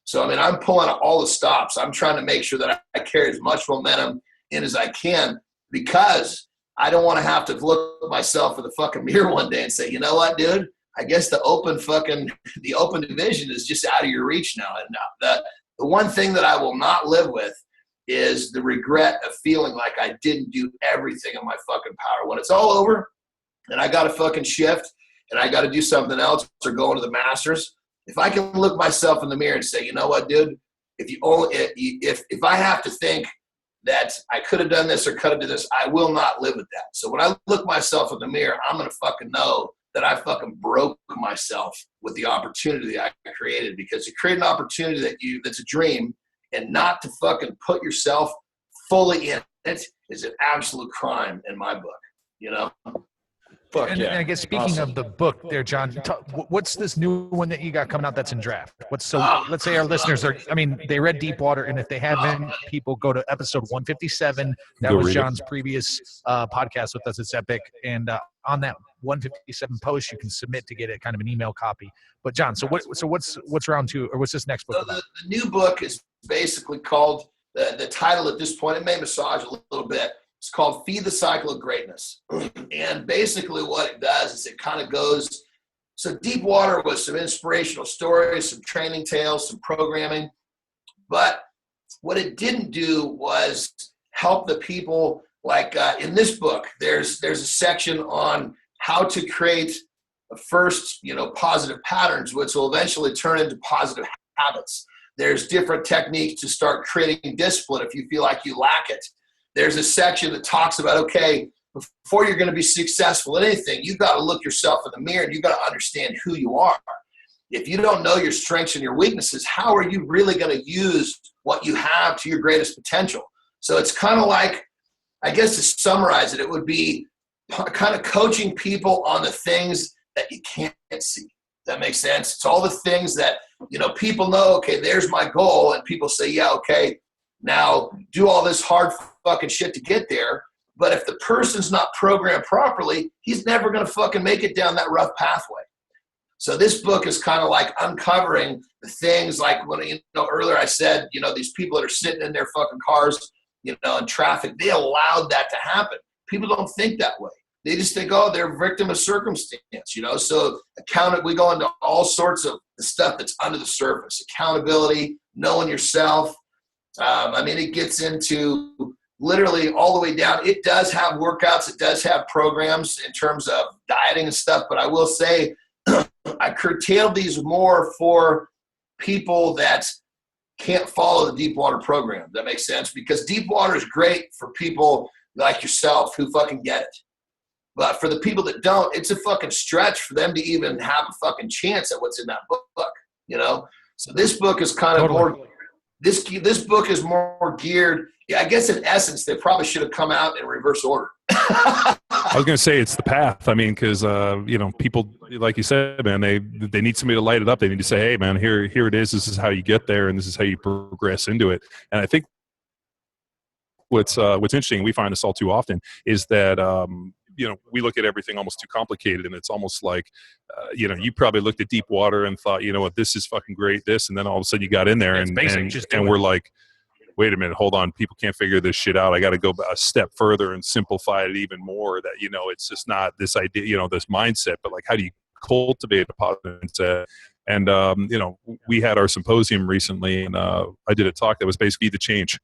So, I'm pulling out all the stops. I'm trying to make sure that I carry as much momentum in as I can, because I don't want to have to look at myself in the fucking mirror one day and say, you know what, dude? I guess the open division is just out of your reach now. And the one thing that I will not live with is the regret of feeling like I didn't do everything in my fucking power. When it's all over and I got to fucking shift and I got to do something else or go into the Masters, if I can look myself in the mirror and say, you know what, dude, if I have to think that I could have done this or could have done this, I will not live with that. So when I look myself in the mirror, I'm going to fucking know that I fucking broke myself with the opportunity that I created, because to create an opportunity that's a dream and not to fucking put yourself fully in it is an absolute crime in my book, you know? Fuck And yeah. I guess speaking of the book there, John, what's this new one that you got coming out that's in draft? Let's say our listeners they read Deepwater, and if they haven't, people go to episode 157. That was John's previous podcast with us. It's epic. And on that 157 post, you can submit to get it kind of an email copy. But John, what's round two, or what's this next book about? The new book is basically called, the title at this point, it may massage a little bit. It's called Feed the Cycle of Greatness. And basically what it does is it kind of goes, so Deepwater was some inspirational stories, some training tales, some programming. But what it didn't do was help the people, like in this book, there's a section on how to create first, positive patterns, which will eventually turn into positive habits. There's different techniques to start creating discipline if you feel like you lack it. There's a section that talks about, okay, before you're going to be successful in anything, you've got to look yourself in the mirror and you've got to understand who you are. If you don't know your strengths and your weaknesses, how are you really going to use what you have to your greatest potential? So it's kind of like, I guess to summarize it, it would be kind of coaching people on the things that you can't see. That makes sense? It's all the things that, people know, okay, there's my goal. And people say, yeah, okay, now do all this hard fucking shit to get there. But if the person's not programmed properly, he's never going to fucking make it down that rough pathway. So this book is kind of like uncovering the things like when, earlier I said, these people that are sitting in their fucking cars, in traffic, they allowed that to happen. People don't think that way. They just think, oh, they're a victim of circumstance, So we go into all sorts of the stuff that's under the surface. Accountability, knowing yourself. It gets into literally all the way down. It does have workouts. It does have programs in terms of dieting and stuff. But I will say I curtailed these more for people that can't follow the Deepwater program. That makes sense? Because Deepwater is great for people like yourself who fucking get it. But for the people that don't, it's a fucking stretch for them to even have a fucking chance at what's in that book, So this book is kind of more, this book is more geared. Yeah, I guess in essence, they probably should have come out in reverse order. I was going to say it's the path. Because, people, like you said, man, they need somebody to light it up. They need to say, hey, man, here it is. This is how you get there, and this is how you progress into it. And I think what's interesting, we find this all too often, is that we look at everything almost too complicated, and it's almost like, you probably looked at Deepwater and thought, this is fucking great, and then all of a sudden you got in there and we're like, wait a minute, hold on, people can't figure this shit out. I got to go a step further and simplify it even more. That it's just not this idea, this mindset, but like, how do you cultivate a positive mindset? And we had our symposium recently, and I did a talk that was basically the change.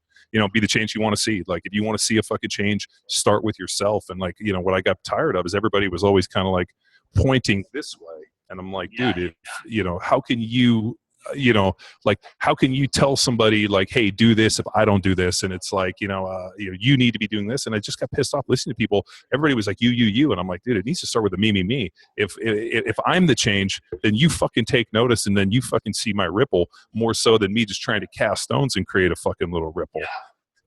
Be the change you want to see. Like, if you want to see a fucking change, start with yourself. And like, what I got tired of is everybody was always kind of like pointing this way. And I'm like, dude, how can you, how can you tell somebody like, hey, do this if I don't do this? And it's like, you need to be doing this. And I just got pissed off listening to people. Everybody was like, you. And I'm like, dude, it needs to start with a me. If I'm the change, then you fucking take notice, and then you fucking see my ripple more so than me just trying to cast stones and create a fucking little ripple.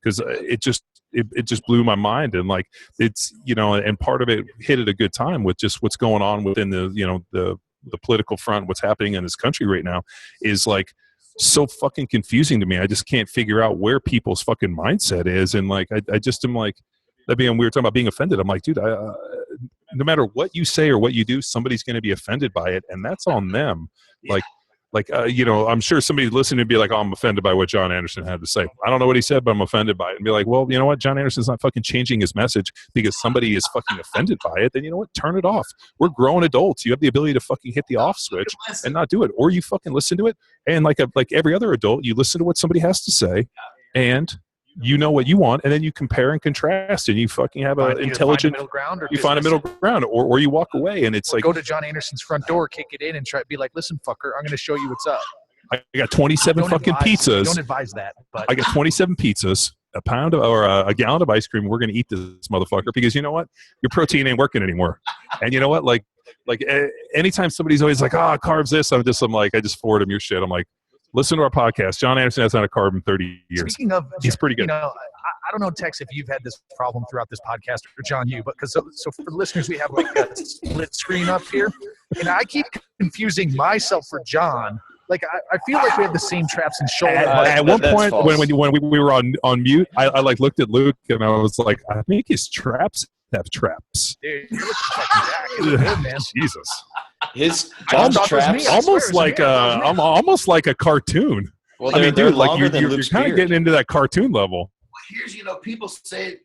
Because it just blew my mind. And like, it's, and part of it hit at a good time with just what's going on within the political front, what's happening in this country right now is like so fucking confusing to me. I just can't figure out where people's fucking mindset is. And like, I just am like, we were talking about being offended. I'm like, dude, no matter what you say or what you do, somebody's going to be offended by it. And that's on them. I'm sure somebody listening would be like, oh, I'm offended by what Jon Andersen had to say. I don't know what he said, but I'm offended by it. And be like, well, you know what? Jon Andersen's not fucking changing his message because somebody is fucking offended by it. Then you know what? Turn it off. We're grown adults. You have the ability to fucking hit the off switch and not do it. Or you fucking listen to it. And like every other adult, you listen to what somebody has to say and you know what you want, and then you compare and contrast, and you fucking have an intelligent middle ground, or you find a middle ground, or you walk away, and it's like, go to Jon Andersen's front door, kick it in, and try to be like, listen, fucker, I'm going to show you what's up. I got 27 fucking pizzas. Don't advise that, but I got 27 pizzas, a pound of, or a gallon of ice cream. We're going to eat this motherfucker because you know what? Your protein ain't working anymore. And you know what? Like, anytime somebody's always like, carbs this, I'm like, I just forward them your shit. I'm like, listen to our podcast. Jon Andersen hasn't had a carb in 30 years. Speaking of, he's pretty good. I don't know, Tex, if you've had this problem throughout this podcast, or John, you, but because so for the listeners, we have like a split screen up here, and I keep confusing myself for John. Like I feel like we have the same traps and shoulders. At one point, when we were on mute, I like looked at Luke and I was like, I think his traps have traps. Dude, you look fucking good, man. Jesus, his John's traps almost like a cartoon. Well, I mean, dude, like you're kind of getting into that cartoon level. Here's, people say,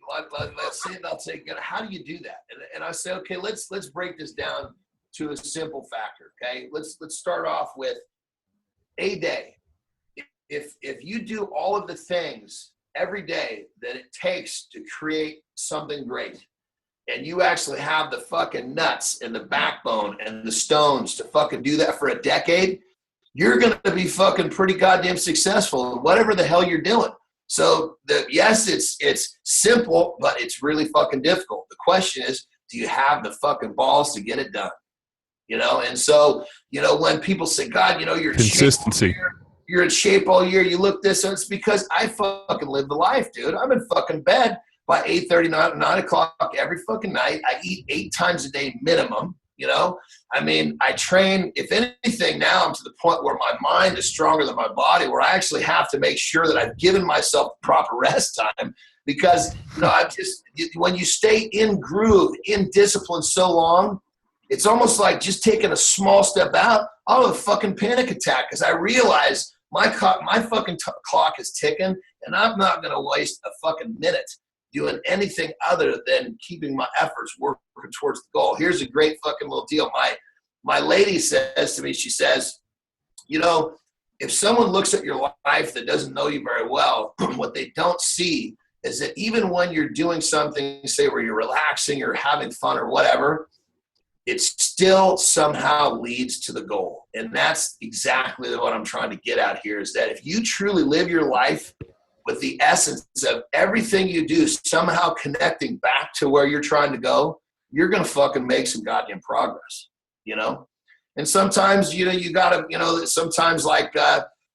let's say they'll say, how do you do that? And I say, okay, let's break this down to a simple factor. Okay, let's start off with a day. If you do all of the things every day that it takes to create something great, and you actually have the fucking nuts and the backbone and the stones to fucking do that for a decade, you're gonna be fucking pretty goddamn successful in whatever the hell you're doing. So yes, it's simple, but it's really fucking difficult. The question is, do you have the fucking balls to get it done? And so, when people say, God, you're consistency. You're in shape all year. You look this, and it's because I fucking live the life, dude. I'm in fucking bed by 8:30, 9 o'clock every fucking night. I eat 8 times a day minimum. I mean, I train. If anything, now I'm to the point where my mind is stronger than my body, where I actually have to make sure that I've given myself proper rest time, because when you stay in groove, in discipline so long, it's almost like just taking a small step out. I'll have a fucking panic attack because I realize my fucking clock is ticking, and I'm not going to waste a fucking minute doing anything other than keeping my efforts working towards the goal. Here's a great fucking little deal. My lady says to me, she says, if someone looks at your life that doesn't know you very well, what they don't see is that even when you're doing something, say where you're relaxing or having fun or whatever, it still somehow leads to the goal. And that's exactly what I'm trying to get at here, is that if you truly live your life with the essence of everything you do somehow connecting back to where you're trying to go, you're going to fucking make some goddamn progress, And sometimes, you got to, sometimes like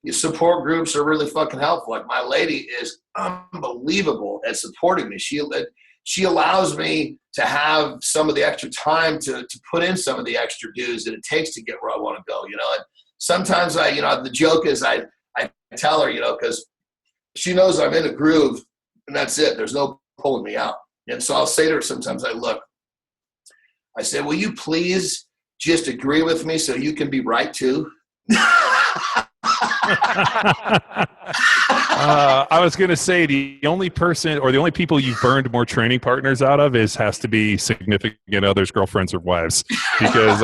your support groups are really fucking helpful. Like my lady is unbelievable at supporting me. She allows me to have some of the extra time to put in some of the extra dues that it takes to get where I want to go, And sometimes the joke is I tell her, because she knows I'm in a groove and that's it. There's no pulling me out. And so I'll say to her sometimes, I say, will you please just agree with me so you can be right too? I was going to say the only person or the only people you've burned more training partners out of has to be significant others, girlfriends, or wives, because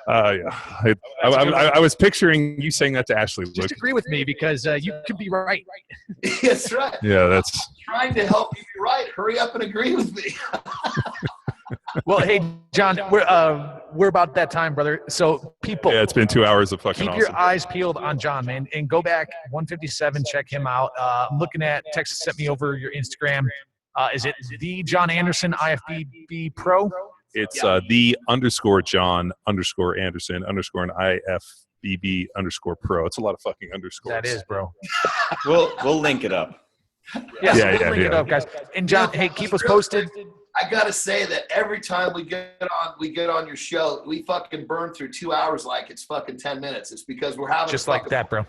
I was picturing you saying that to Ashley. Just agree with me because you can be right. That's right. Yeah, that's I'm trying to help you be right. Hurry up and agree with me. Well, hey, John, we're about that time, brother. So people, it's been 2 hours of fucking keep awesome. your eyes peeled on John, man, and go back 157. Check him out. I'm looking at Texas sent me over your Instagram. Is it the Jon Andersen IFBB Pro? It's the _Jon _Andersen _ IFBB _ Pro. It's a lot of fucking underscores. That is, bro. We'll link it up. Yes, we'll link it up, guys. And John, hey, keep us posted. I gotta say that every time we get on your show, we fucking burn through 2 hours like it's fucking 10 minutes. It's because we're having just like that, bro.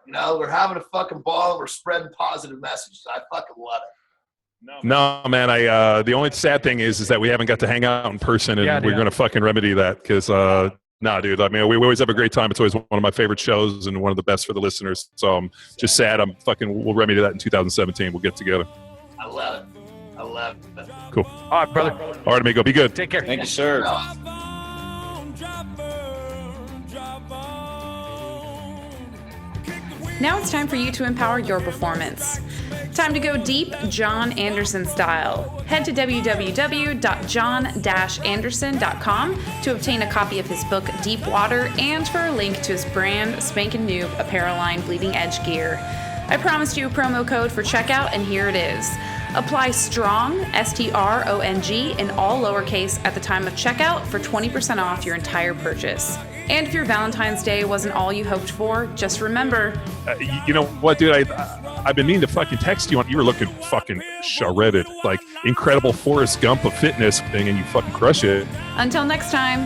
We're having a fucking ball and we're spreading positive messages. I fucking love it. No, man. The only sad thing is that we haven't got to hang out in person, and we're gonna fucking remedy that because dude. I mean, we always have a great time. It's always one of my favorite shows and one of the best for the listeners. So I'm just sad. We'll remedy that in 2017. We'll get together. I love it. Cool. All right, brother. All right, amigo. Be good. Take care. Thank you, sir. Now it's time for you to empower your performance. Time to go deep, Jon Andersen style. Head to www.jon-andersen.com to obtain a copy of his book, Deep Water, and for a link to his brand spanking new apparel line, Bleeding Edge Gear. I promised you a promo code for checkout, and here it is. Apply STRONG, STRONG, in all lowercase at the time of checkout for 20% off your entire purchase. And if your Valentine's Day wasn't all you hoped for, just remember. You know what, dude? I've been meaning to fucking text you. You were looking fucking shredded, like incredible Forrest Gump of fitness thing, and you fucking crush it. Until next time.